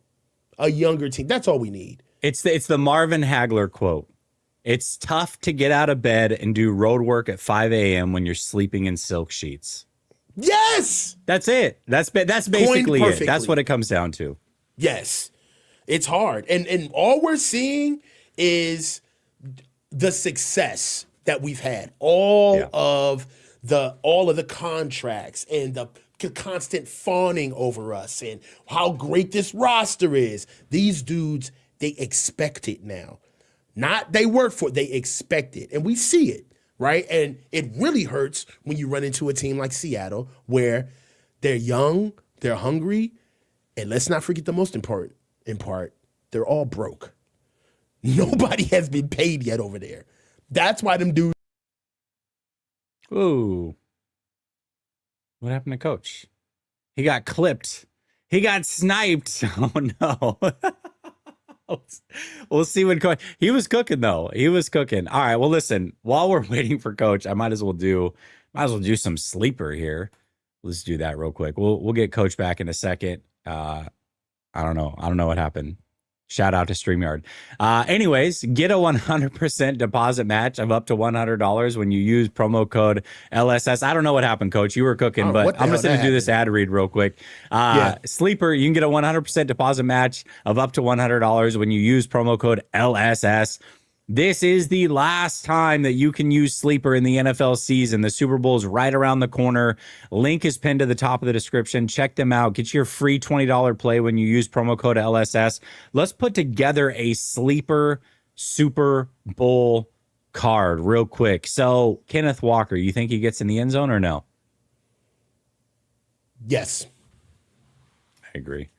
A younger team. That's all we need. It's the Marvin Hagler quote. It's tough to get out of bed and do road work at 5 a.m. when you're sleeping in silk sheets. Yes. That's it. That's basically it. That's what it comes down to. Yes. It's hard. And all we're seeing is the success that we've had. All of the contracts and the constant fawning over us and how great this roster is. These dudes, they expect it now. Not they work for it, they expect it. And we see it, right? And it really hurts when you run into a team like Seattle where they're young, they're hungry, and let's not forget the most important part, they're all broke. Nobody has been paid yet over there. That's why them dudes. Ooh. What happened to Coach? He got clipped. He got sniped. Oh, no. We'll see when Coach. He was cooking, though. He was cooking. All right. Well, listen, while we're waiting for Coach, I might as well do some sleeper here. Let's do that real quick. We'll get Coach back in a second. I don't know what happened. Shout out to StreamYard. Anyways, get a 100% deposit match of up to $100 when you use promo code LSS. I don't know what happened, Coach. You were cooking, but I'm just going to do this ad read real quick. Sleeper, you can get a 100% deposit match of up to $100 when you use promo code LSS. This is the last time that you can use Sleeper in the NFL season. The Super Bowl is right around the corner. Link is pinned to the top of the description. Check them out. Get your free $20 play when you use promo code LSS. Let's put together a Sleeper Super Bowl card real quick. So, Kenneth Walker, you think he gets in the end zone or no? Yes. I agree.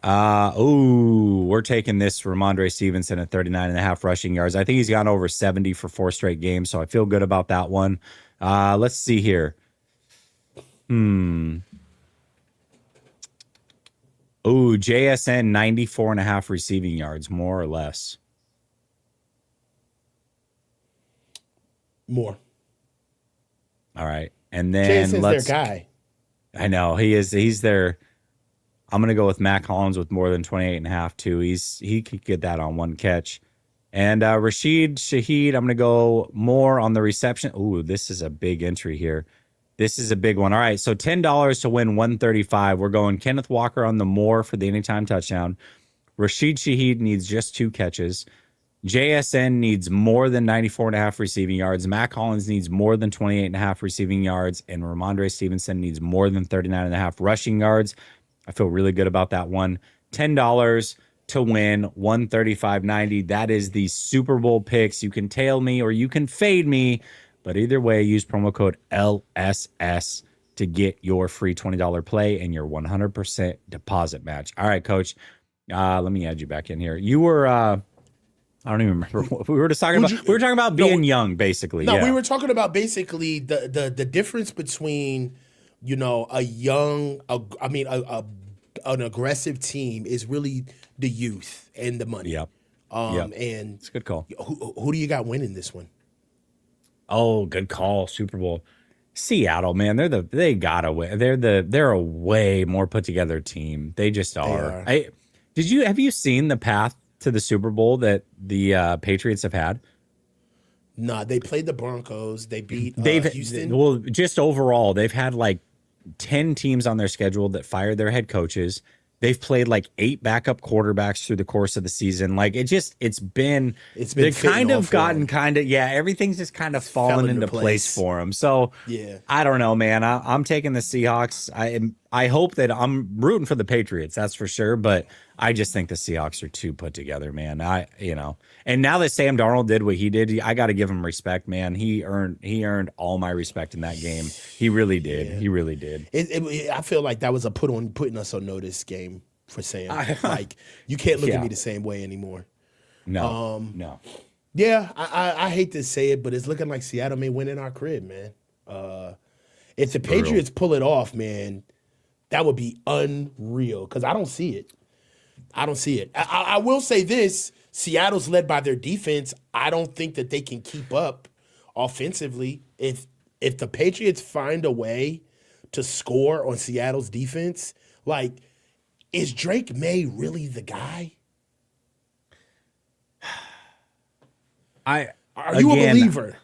We're taking this Ramondre Stevenson at 39.5 rushing yards. I think he's gone over 70 for 4 straight games, so I feel good about that one. Let's see here. JSN 94.5 receiving yards, more or less. More. All right. And then JSN's their guy. I know he is. He's their. I'm going to go with Mac Hollins with more than 28.5 too. He could get that on one catch. And Rashid Shaheed, I'm going to go more on the reception. Ooh, this is a big entry here. This is a big one. All right, so $10 to win 135. We're going Kenneth Walker on the more for the anytime touchdown. Rashid Shaheed needs just 2 catches. JSN needs more than 94.5 receiving yards. Mac Hollins needs more than 28.5 receiving yards. And Ramondre Stevenson needs more than 39.5 rushing yards. I feel really good about that one. $10 to win 135.90. That is the Super Bowl picks. You can tail me or you can fade me, but either way, use promo code LSS to get your free $20 play and your 100% deposit match. All right, Coach. Let me add you back in here. You were I don't even remember what we were just talking about. We were talking about being young, basically. No, we were talking about basically the difference between, you know, an aggressive team is really the youth and the money. Yep. And it's a good call. Who do you got winning this one? Oh, good call. Super Bowl. Seattle, man, they gotta win. They're a way more put together team. They just are. Have you seen the path to the Super Bowl that the Patriots have had? Nah, they played the Broncos. They beat Houston. Well, just overall, they've had like 10 teams on their schedule that fired their head coaches. They've played like 8 backup quarterbacks through the course of the season. Like it's been they've kind of gotten everything's just kind of fallen into place for them. So yeah, I don't know, man. I'm taking the Seahawks. I hope that I'm rooting for the Patriots, that's for sure. But I just think the Seahawks are too put together, man. And now that Sam Darnold did what he did, I got to give him respect, man. He earned all my respect in that game. He really did. Yeah. He really did. I feel like that was a putting us on notice game for Sam. Like you can't look at me the same way anymore. No, no. Yeah, I hate to say it, but it's looking like Seattle may win in our crib, man. If the Patriots pull it off, man, that would be unreal because I don't see it. I will say this. Seattle's led by their defense. I don't think that they can keep up offensively. If the Patriots find a way to score on Seattle's defense, like, is Drake May really the guy? Are you a believer?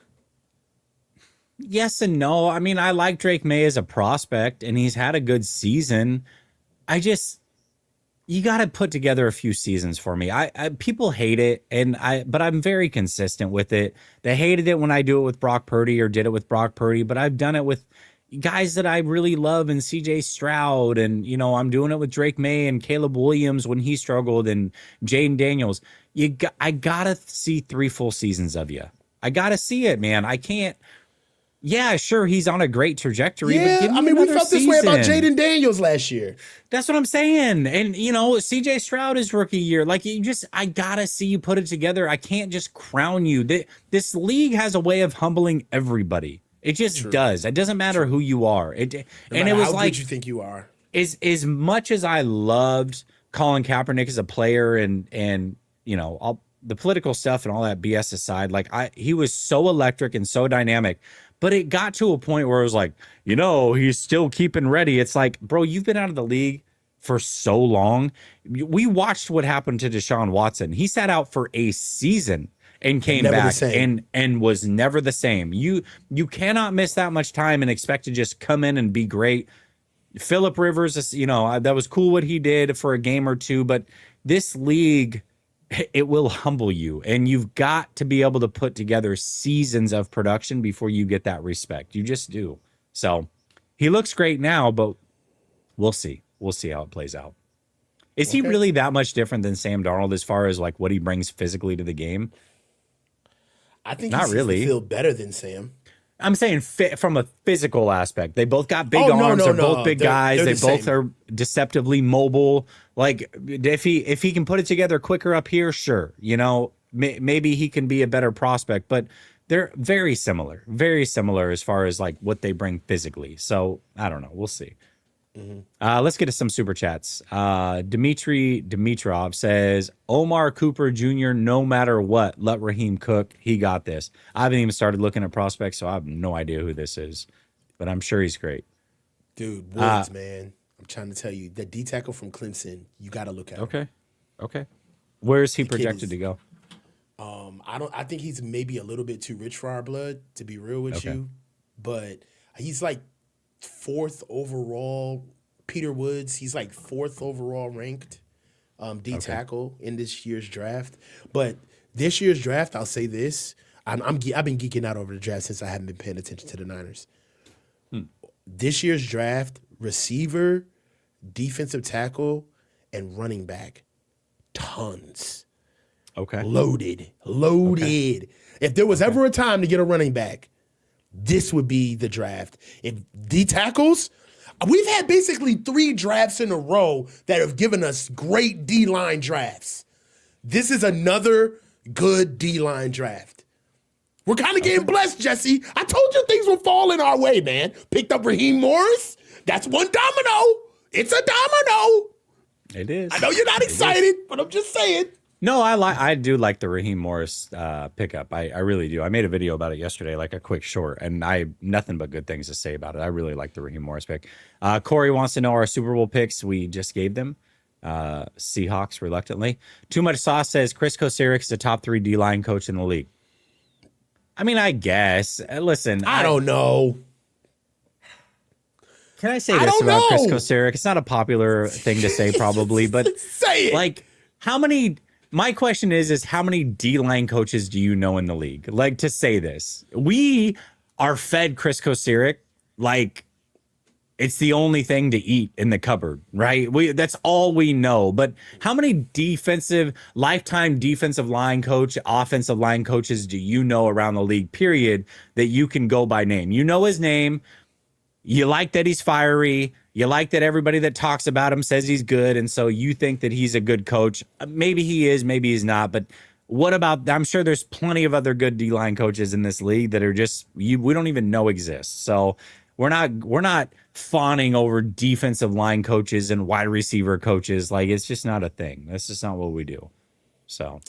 Yes and no. I mean, I like Drake May as a prospect, and he's had a good season. You got to put together a few seasons for me. People hate it, but I'm very consistent with it. They hated it when I do it with Brock Purdy or did it with Brock Purdy, but I've done it with guys that I really love and CJ Stroud, and I'm doing it with Drake May and Caleb Williams when he struggled and Jaden Daniels. I gotta see 3 full seasons of you. I gotta see it, man. I can't. Yeah, sure, he's on a great trajectory. Yeah, but give me we felt this way about Jaden Daniels last year. That's what I'm saying. And, CJ Stroud is rookie year. Like, I got to see you put it together. I can't just crown you. This league has a way of humbling everybody. It just does. It doesn't matter who you are. It was how like, good you think you are. As much as I loved Colin Kaepernick as a player and all the political stuff and all that BS aside, he was so electric and so dynamic. But it got to a point where it was like, he's still keeping ready. It's like, bro, you've been out of the league for so long. We watched what happened to Deshaun Watson. He sat out for a season and came back and was never the same. You cannot miss that much time and expect to just come in and be great. Phillip Rivers, that was cool what he did for a game or two, but this league it will humble you, and you've got to be able to put together seasons of production before you get that respect. You just do. So he looks great now, but we'll see. We'll see how it plays out. Is he Okay. really that much different than Sam Darnold as far as like what he brings physically to the game? I think he Not seems to really. feel better than Sam. I'm saying fit from a physical aspect. They both got big Oh, no, arms. no, They're no. both big They're guys. They the both same. are deceptively mobile. Like if he can put it together quicker up here, sure. You know, maybe he can be a better prospect. But they're very similar as far as like what they bring physically. So I don't know. We'll see. Let's get to some super chats. Dmitry Dimitrov says, Omar Cooper Jr., no matter what, let Raheem cook. He got this. I haven't even started looking at prospects, so I have no idea who this is, but I'm sure he's great. Dude, Woods, man. I'm trying to tell you, the D tackle from Clemson, you got to look at him. Okay. Where is he kid projected is- to go? I think he's maybe a little bit too rich for our blood, to be real with you. But he's like fourth overall. Peter Woods, he's like fourth overall ranked D tackle in this year's draft. But this year's draft, I'll say this. I've been geeking out over the draft since I haven't been paying attention to the Niners. This year's draft, receiver, defensive tackle, and running back, tons. Okay. Loaded. If there was ever a time to get a running back, this would be the draft. If D tackles, we've had basically 3 drafts in a row that have given us great D-line drafts. This is another good D-line draft. We're kind of getting blessed, Jesse. I told you things were falling our way, man. Picked up Raheem Morris. That's one domino. It's a domino. It is. I know you're not excited, but I'm just saying. No, I do like the Raheem Morris pickup. I really do. I made a video about it yesterday, like a quick short, and I have nothing but good things to say about it. I really like the Raheem Morris pick. Corey wants to know our Super Bowl picks. We just gave them. Seahawks reluctantly. Too Much Sauce says Chris Kocurek is a top 3 D-line coach in the league. I mean, I guess. Listen, I don't know. Can I say I this don't about Chris know. Kocurek? It's not a popular thing to say, probably, but Say it. like, how many? My question is how many D-line coaches do you know in the league? Like, to say this, we are fed Chris Kocurek like it's the only thing to eat in the cupboard, right? That's all we know. But how many lifetime defensive line coach, offensive line coaches do you know around the league, period, that you can go by name? You know his name. You like that he's fiery. You like that everybody that talks about him says he's good. And so you think that he's a good coach. Maybe he is, maybe he's not. But what about, I'm sure there's plenty of other good D-line coaches in this league that are just, we don't even know exist. So we're not fawning over defensive line coaches and wide receiver coaches. Like, it's just not a thing. That's just not what we do. So,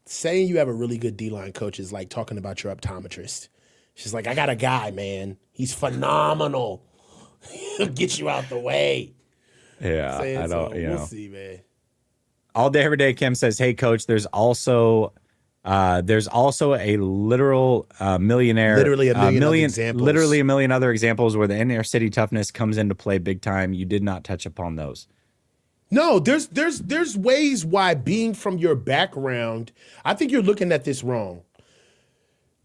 Saying you have a really good D-line coach is like talking about your optometrist. She's like, I got a guy, man. He's phenomenal. He'll get you out the way. yeah, I don't, We'll see, man. All day, every day, Kim says, hey, coach, there's also a literal millionaire. Literally a million other examples. Literally a million other examples where the inner city toughness comes into play big time. You did not touch upon those. No, there's ways why being from your background, I think you're looking at this wrong.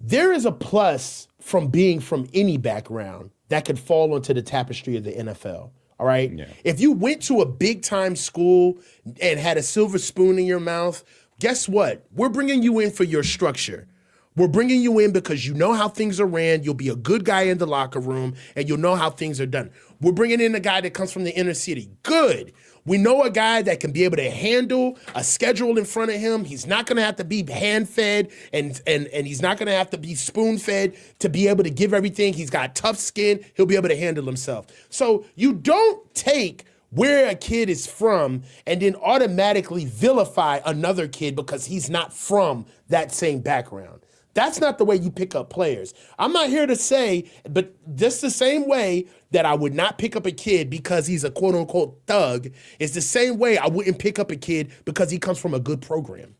There is a plus from being from any background that could fall onto the tapestry of the NFL. All right. Yeah. If you went to a big time school and had a silver spoon in your mouth, guess what? We're bringing you in for your structure. We're bringing you in because you know how things are ran. You'll be a good guy in the locker room and you'll know how things are done. We're bringing in a guy that comes from the inner city. Good. We know a guy that can be able to handle a schedule in front of him. He's not going to have to be hand-fed and he's not going to have to be spoon-fed to be able to give everything. He's got tough skin. He'll be able to handle himself. So you don't take where a kid is from and then automatically vilify another kid because he's not from that same background. That's not the way you pick up players. I'm not here to say, but just the same way that I would not pick up a kid because he's a quote unquote thug is the same way I wouldn't pick up a kid because he comes from a good program.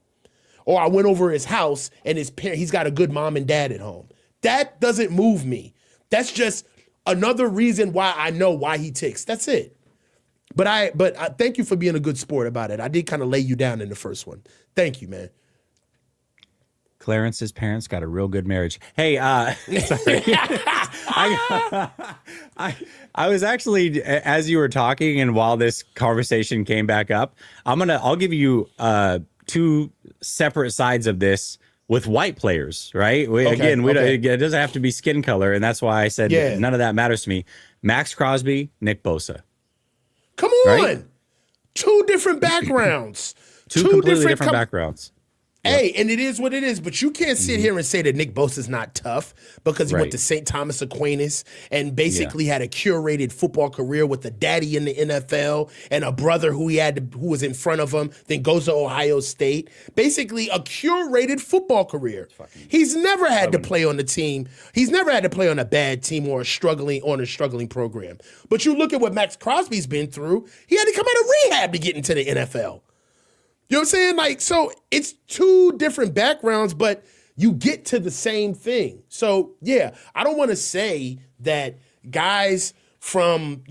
Or I went over his house and he's got a good mom and dad at home. That doesn't move me. That's just another reason why I know why he ticks. That's it. But I thank you for being a good sport about it. I did kind of lay you down in the first one. Thank you, man. Clarence's parents got a real good marriage. Hey, sorry. I was actually, as you were talking and while this conversation came back up, I'll give you two separate sides of this with white players, right? It doesn't have to be skin color, and that's why I said none of that matters to me. Max Crosby, Nick Bosa. Come on. Right? Two different backgrounds. Two completely different backgrounds. Hey, and it is what it is, but you can't sit here and say that Nick Bosa's not tough because he went to St. Thomas Aquinas and basically had a curated football career with a daddy in the NFL and a brother who was in front of him, then goes to Ohio State. Basically a curated football career. He's never had to play on the team. He's never had to play on a bad team or a struggling program. But you look at what Max Crosby's been through, he had to come out of rehab to get into the NFL. You know what I'm saying? Like, so it's two different backgrounds, but you get to the same thing. So, yeah, I don't want to say that guys from,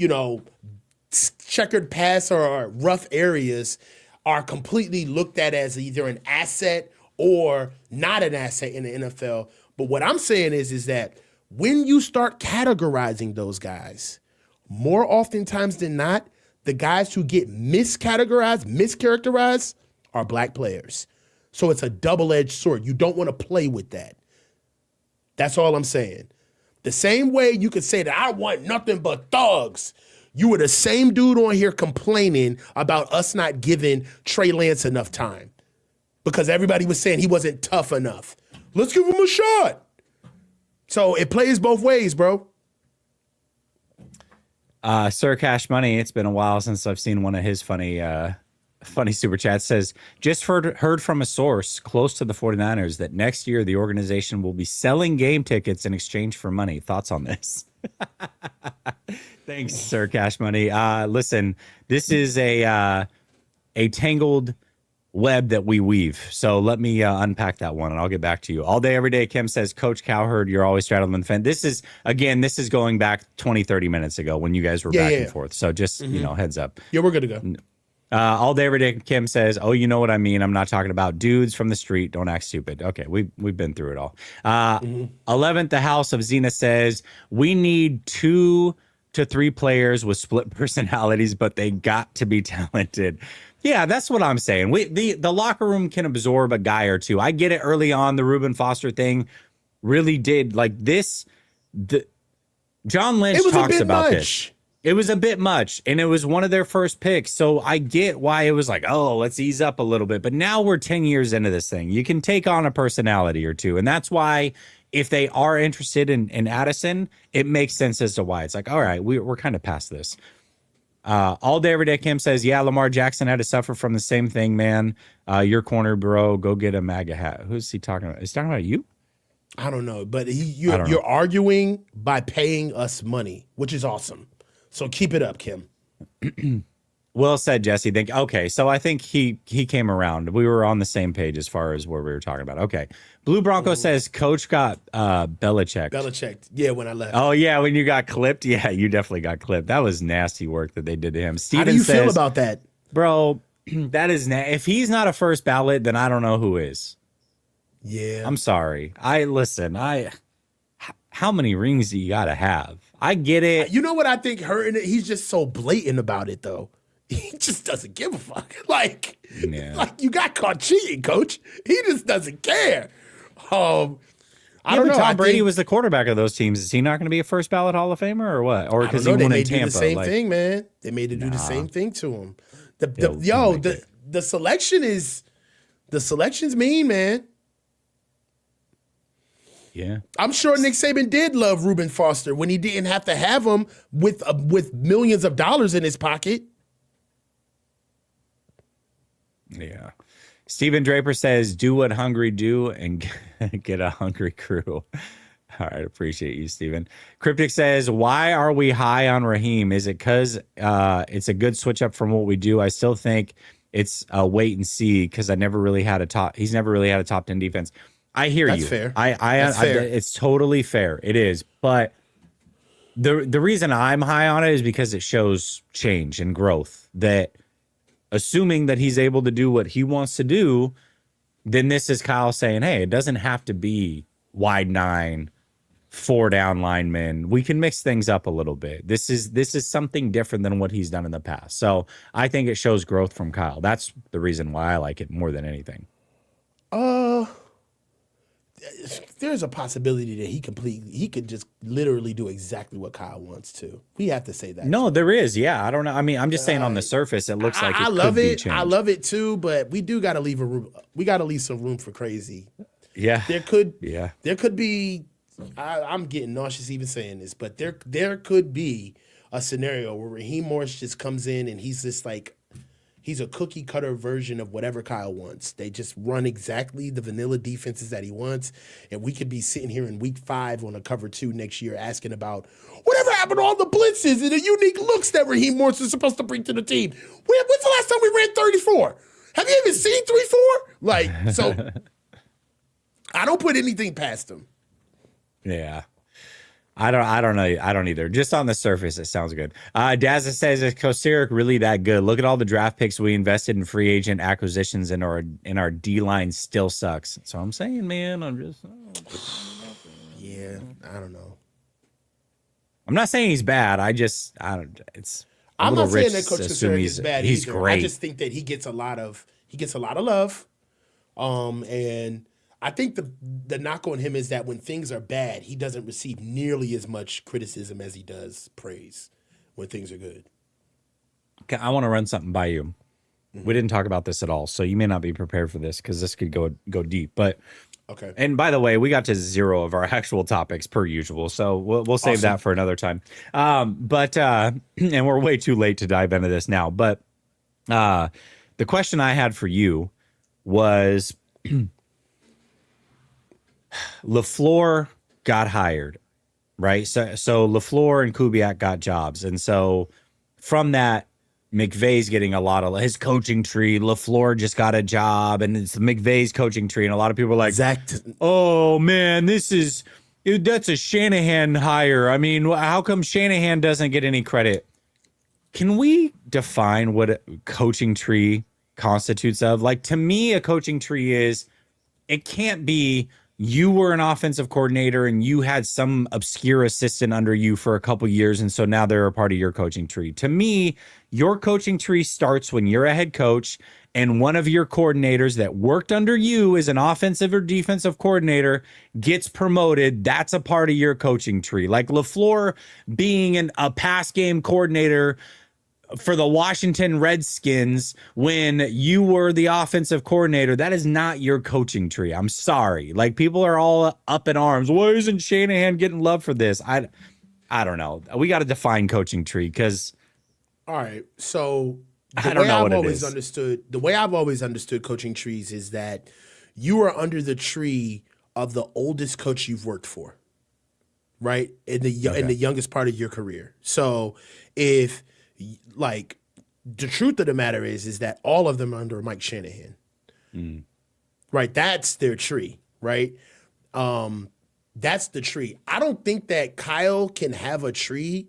checkered past or rough areas are completely looked at as either an asset or not an asset in the NFL. But what I'm saying is that when you start categorizing those guys, more oftentimes than not, the guys who get mischaracterized are black players. So it's a double-edged sword. You don't want to play with that. That's all I'm saying. The same way you could say that I want nothing but thugs. You were the same dude on here complaining about us not giving Trey Lance enough time because everybody was saying he wasn't tough enough. Let's give him a shot. So it plays both ways, bro. Sir Cash Money, it's been a while since I've seen one of his funny super chats. Says, just heard from a source close to the 49ers that next year the organization will be selling game tickets in exchange for money. Thoughts on this? Thanks, Sir Cash Money. Listen, this is a tangled web that we weave. So let me unpack that one and I'll get back to you. All day, every day, Kim says, Coach Cowherd, you're always straddling the fence. This is going back 20, 30 minutes ago when you guys were back and forth. So just, heads up. Yeah, we're good to go. All day, every day, Kim says, oh, you know what I mean? I'm not talking about dudes from the street. Don't act stupid. Okay, we've been through it all. 11th, the House of Zena says, we need 2 to 3 players with split personalities, but they got to be talented. Yeah, that's what I'm saying. The locker room can absorb a guy or two. I get it early on. The Reuben Foster thing really did like this. John Lynch talks about this. It was a bit much, and it was one of their first picks. So I get why it was like, oh, let's ease up a little bit. But now we're 10 years into this thing. You can take on a personality or two. And that's why if they are interested in Addison, it makes sense as to why. It's like, all right, we're kind of past this. All day, every day, Kim says, yeah, Lamar Jackson had to suffer from the same thing, man. Your corner, bro. Go get a MAGA hat. Who's he talking about? Is he talking about you? I don't know. But you're arguing by paying us money, which is awesome. So keep it up, Kim. Well said, Jesse. Okay, so I think he came around. We were on the same page as far as what we were talking about. Okay. Blue Bronco says Coach got Belichicked. Yeah, when I left. Oh, yeah, when you got clipped? Yeah, you definitely got clipped. That was nasty work that they did to him. Steven How do you feel about that? Bro, that is if he's not a first ballot, then I don't know who is. Yeah. I'm sorry. How many rings do you got to have? I get it. You know what I think hurting it? He's just so blatant about it, though. He just doesn't give a fuck. Like you got caught cheating, Coach. He just doesn't care. I don't know. Tom Brady was the quarterback of those teams. Is he not going to be a first ballot Hall of Famer or what? Or because he won in Tampa? They made the same thing, man. They made to do the same thing to him. The selection's mean, man. Yeah, I'm sure Nick Saban did love Reuben Foster when he didn't have to have him with millions of dollars in his pocket. Yeah. Stephen Draper says, do what hungry do and get a hungry crew. All right. Appreciate you, Stephen. Cryptic says, why are we high on Raheem? Is it because it's a good switch up from what we do? I still think it's a wait and see because he's never really had a top 10 defense. I hear you. That's fair. That's fair. It's totally fair. It is. But The reason I'm high on it is because it shows change and growth. That assuming that he's able to do what he wants to do, then this is Kyle saying, hey, it doesn't have to be wide nine, four down linemen. We can mix things up a little bit. This is something different than what he's done in the past. So I think it shows growth from Kyle. That's the reason why I like it more than anything. There's a possibility that he could just literally do exactly what Kyle wants to. We have to say that. No, there is. Yeah, I don't know. I mean, I'm just saying on the surface, it looks like I it love could be it. changed. I love it too, but we do got to leave a room. We got to leave some room for crazy. Yeah, There could be. I'm getting nauseous even saying this, but there could be a scenario where Raheem Morris just comes in and he's just like, he's a cookie cutter version of whatever Kyle wants. They just run exactly the vanilla defenses that he wants. And we could be sitting here in week 5 on a cover 2 next year asking about whatever happened to all the blitzes and the unique looks that Raheem Morris is supposed to bring to the team. When's the last time we ran 34? Have you even seen 3-4? Like, so I don't put anything past him. Yeah. I don't know. I don't either. Just on the surface, it sounds good. Dazza says, is Kosteric really that good? Look at all the draft picks we invested in free agent acquisitions, and our D line still sucks. So I'm saying, man, Yeah, I don't know. I'm not saying he's bad. I'm not saying that Coach Kosteric is bad he's either. great. I just think that he gets a lot of love. And I think the knock on him is that when things are bad, he doesn't receive nearly as much criticism as he does praise when things are good. Okay, I want to run something by you. Mm-hmm. We didn't talk about this at all, so you may not be prepared for this because this could go deep. But okay. And by the way, we got to 0 of our actual topics per usual, so we'll save that for another time. And we're way too late to dive into this now. But the question I had for you was. LaFleur got hired, right? So LaFleur and Kubiak got jobs. And so from that, McVay's getting a lot of his coaching tree. LaFleur just got a job, and it's McVay's coaching tree. And a lot of people are like, oh, man, that's a Shanahan hire. I mean, how come Shanahan doesn't get any credit? Can we define what a coaching tree constitutes of? Like, to me, a coaching tree is, it can't be you were an offensive coordinator and you had some obscure assistant under you for a couple years, and so now they're a part of your coaching tree. To me, your coaching tree starts when you're a head coach and one of your coordinators that worked under you as an offensive or defensive coordinator gets promoted. That's a part of your coaching tree. Like LaFleur being a pass game coordinator for the Washington Redskins when you were the offensive coordinator, that is not your coaching tree. I'm sorry. Like, people are all up in arms. Why isn't Shanahan getting love for this? I don't know. We got to define coaching tree because. All right. So I don't know what it is. The way I've always understood coaching trees is that you are under the tree of the oldest coach you've worked for, right? In the youngest part of your career. So if, like, the truth of the matter is that all of them are under Mike Shanahan, right? That's their tree, right? That's the tree. I don't think that Kyle can have a tree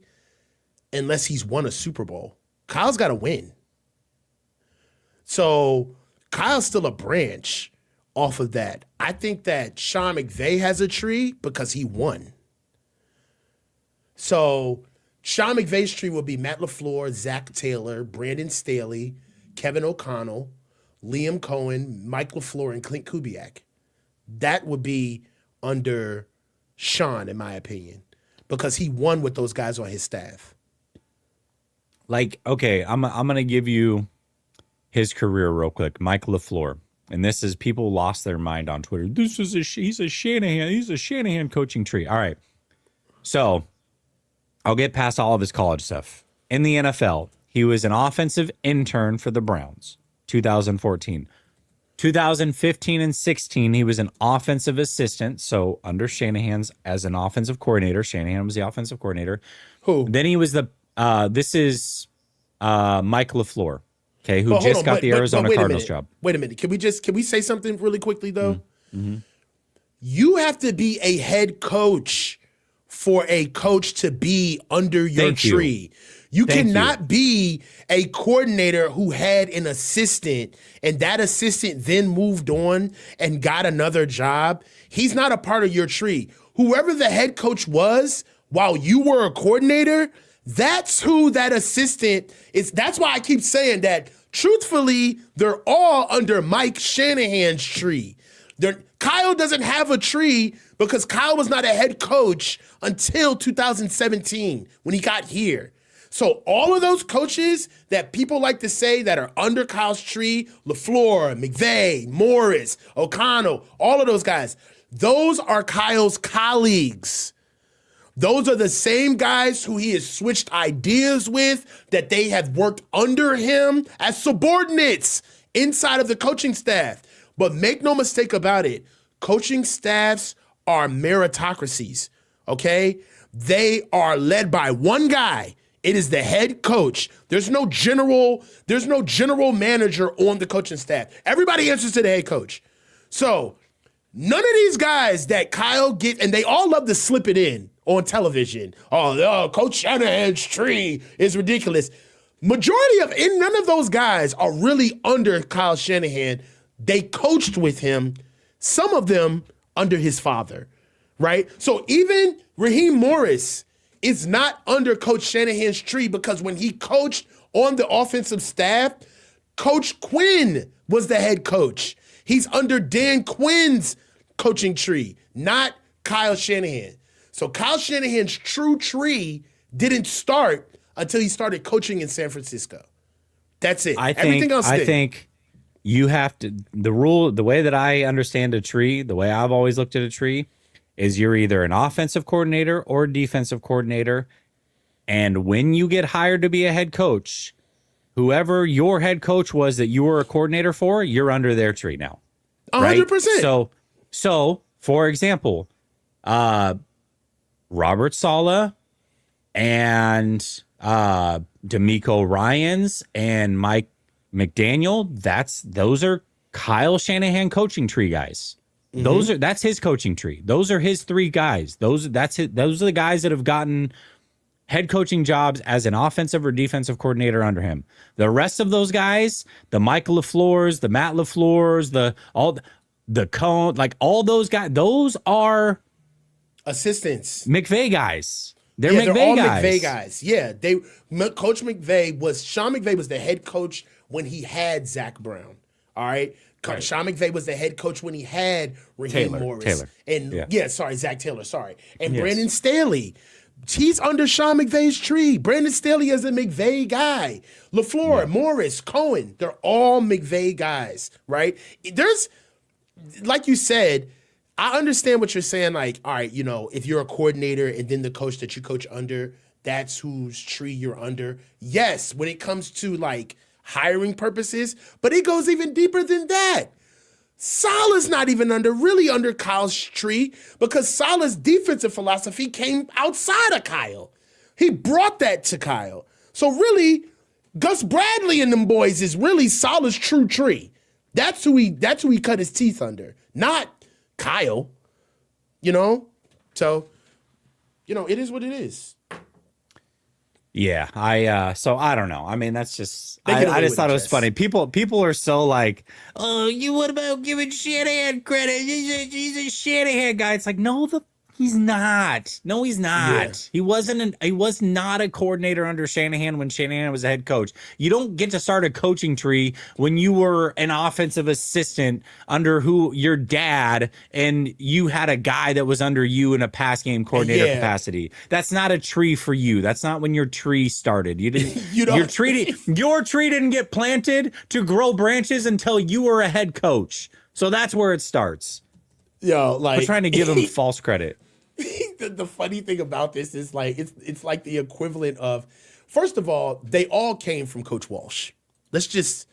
unless he's won a Super Bowl. Kyle's got to win. So Kyle's still a branch off of that. I think that Sean McVay has a tree because he won. So Sean McVay's tree will be Matt LaFleur, Zach Taylor, Brandon Staley, Kevin O'Connell, Liam Cohen, Mike LaFleur, and Clint Kubiak. That would be under Sean, in my opinion, because he won with those guys on his staff. Like, okay, I'm going to give you his career real quick. Mike LaFleur. And this is, people lost their mind on Twitter. He's a Shanahan coaching tree. All right. So I'll get past all of his college stuff. In the NFL, he was an offensive intern for the Browns, 2014. 2015 and 16, he was an offensive assistant. So under Shanahan's as an offensive coordinator, Shanahan was the offensive coordinator. Who? Then he was this is Mike LaFleur, okay, who just got the Arizona Cardinals job. Wait a minute. Can we say something really quickly, though? Mm-hmm. You have to be a head coach for a coach to be under your Thank you. tree. You Thank cannot be a coordinator who had an assistant and that assistant then moved on and got another job. He's not a part of your tree. Whoever the head coach was while you were a coordinator, that's who that assistant is. That's why I keep saying that, truthfully, they're all under Mike Shanahan's tree. Kyle doesn't have a tree because Kyle was not a head coach until 2017 when he got here. So all of those coaches that people like to say that are under Kyle's tree, LaFleur, McVay, Morris, O'Connell, all of those guys, those are Kyle's colleagues. Those are the same guys who he has switched ideas with, that they have worked under him as subordinates inside of the coaching staff. But make no mistake about it, coaching staffs are meritocracies, okay? They are led by one guy. It is the head coach. There's no general manager on the coaching staff. Everybody answers to the head coach. So none of these guys that Kyle gets, and they all love to slip it in on television. Oh, Coach Shanahan's tree is ridiculous. Majority of, and none of those guys are really under Kyle Shanahan. They coached with him, some of them under his father, right? So even Raheem Morris is not under Coach Shanahan's tree because when he coached on the offensive staff, Coach Quinn was the head coach. He's under Dan Quinn's coaching tree, not Kyle Shanahan. So Kyle Shanahan's true tree didn't start until he started coaching in San Francisco. That's it. Everything else did. I think you have to, the way that I understand a tree, the way I've always looked at a tree, is you're either an offensive coordinator or a defensive coordinator. And when you get hired to be a head coach, whoever your head coach was that you were a coordinator for, you're under their tree now. 100%. So for example, Robert Saleh and D'Amico Ryans and Mike McDaniel, those are Kyle Shanahan coaching tree guys. That's his coaching tree. Those are his three guys. Those are the guys that have gotten head coaching jobs as an offensive or defensive coordinator under him. The rest of those guys, the Michael LaFleurs, the Matt LaFleurs, the Cone, like all those guys, those are assistants. McVay guys. They're They're all guys. McVay guys. Yeah, Coach McVay Sean McVay was the head coach when he had Zach Brown. All right. Sean McVay was the head coach when he had Raheem Morris. Zach Taylor, sorry. And Brandon Staley. He's under Sean McVay's tree. Brandon Staley is a McVay guy. LaFleur, Morris, Cohen, they're all McVay guys, right? There's, like you said, I understand what you're saying. Like, all right, if you're a coordinator and then the coach that you coach under, that's whose tree you're under. Yes, when it comes to like hiring purposes, but it goes even deeper than that. Saleh's not even really under Kyle's tree because Saleh's defensive philosophy came outside of Kyle. He brought that to Kyle. So really, Gus Bradley and them boys is really Saleh's true tree. That's who he cut his teeth under, not Kyle. So, it is what it is. Yeah, so I don't know. I mean, that's just I just thought it was funny. People are so like, oh, what about giving Shanahan credit? He's a Shanahan guy. It's like, no, he's not. No, he's not. Yeah. He was not a coordinator under Shanahan when Shanahan was a head coach. You don't get to start a coaching tree when you were an offensive assistant under your dad and you had a guy that was under you in a pass game coordinator capacity. That's not a tree for you. That's not when your tree started. You didn't your tree didn't get planted to grow branches until you were a head coach. So that's where it starts. We're trying to give him false credit. The funny thing about this is like it's like the equivalent of, first of all, they all came from Coach Walsh. Let's just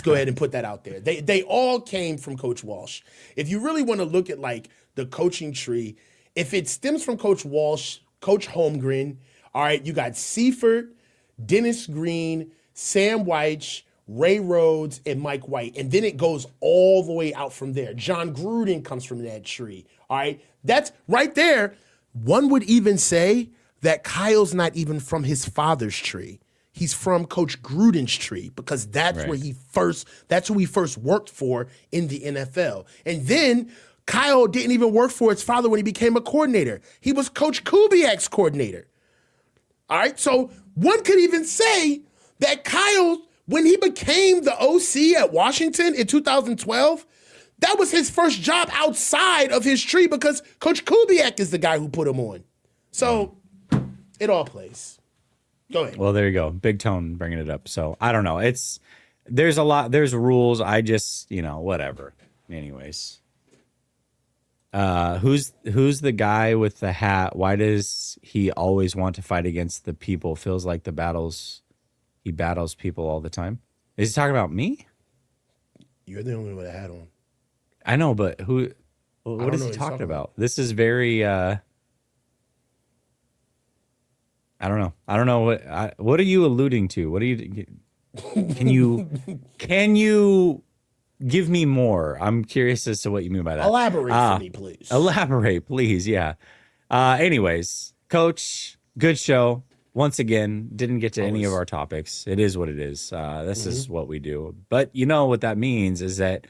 go ahead and put that out there. They all came from Coach Walsh. If you really want to look at like the coaching tree, if it stems from Coach Walsh, Coach Holmgren, all right, you got Seifert, Dennis Green, Sam Weich, Ray Rhodes, and Mike White. And then it goes all the way out from there. John Gruden comes from that tree. All right. That's right there. One would even say that Kyle's not even from his father's tree. He's from Coach Gruden's tree because that's Right. where that's who he first worked for in the NFL. And then Kyle didn't even work for his father when he became a coordinator. He was Coach Kubiak's coordinator. All right, so one could even say that Kyle, when he became the OC at Washington in 2012, that was his first job outside of his tree because Coach Kubiak is the guy who put him on. So it all plays. Go ahead. Well, there you go. Big Tone bringing it up. So I don't know. There's a lot. There's rules. I just, whatever. Anyways, who's the guy with the hat? Why does he always want to fight against the people? Feels like he battles people all the time. Is he talking about me? You're the only one with a hat on. I know, but what is he talking about? This is very, I don't know. I don't know what are you alluding to? What are you, can you give me more? I'm curious as to what you mean by that. Elaborate for me, please. Elaborate, please. Yeah. Anyways, Coach, good show. Once again, didn't get to any of our topics. It is what it is. This is what we do. But you know what that means is that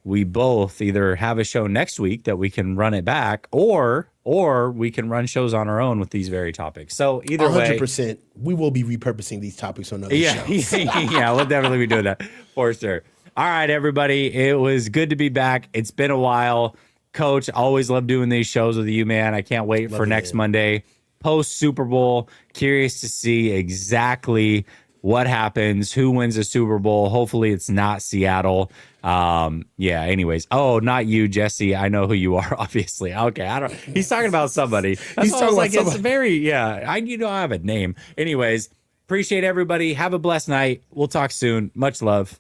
we both either have a show next week that we can run it back, or we can run shows on our own with these very topics. So either 100%, way, we will be repurposing these topics on other shows. yeah, we'll definitely be doing that for sure. All right, everybody, it was good to be back. It's been a while. Coach, always love doing these shows with you, man. I can't wait for next Monday. Post Super Bowl, curious to see exactly what happens, who wins the Super Bowl. Hopefully it's not Seattle. Anyways. Oh, not you, Jesse. I know who you are, obviously. Okay. He's talking about somebody. He's talking about somebody. It's very, I have a name. Anyways, appreciate everybody. Have a blessed night. We'll talk soon. Much love.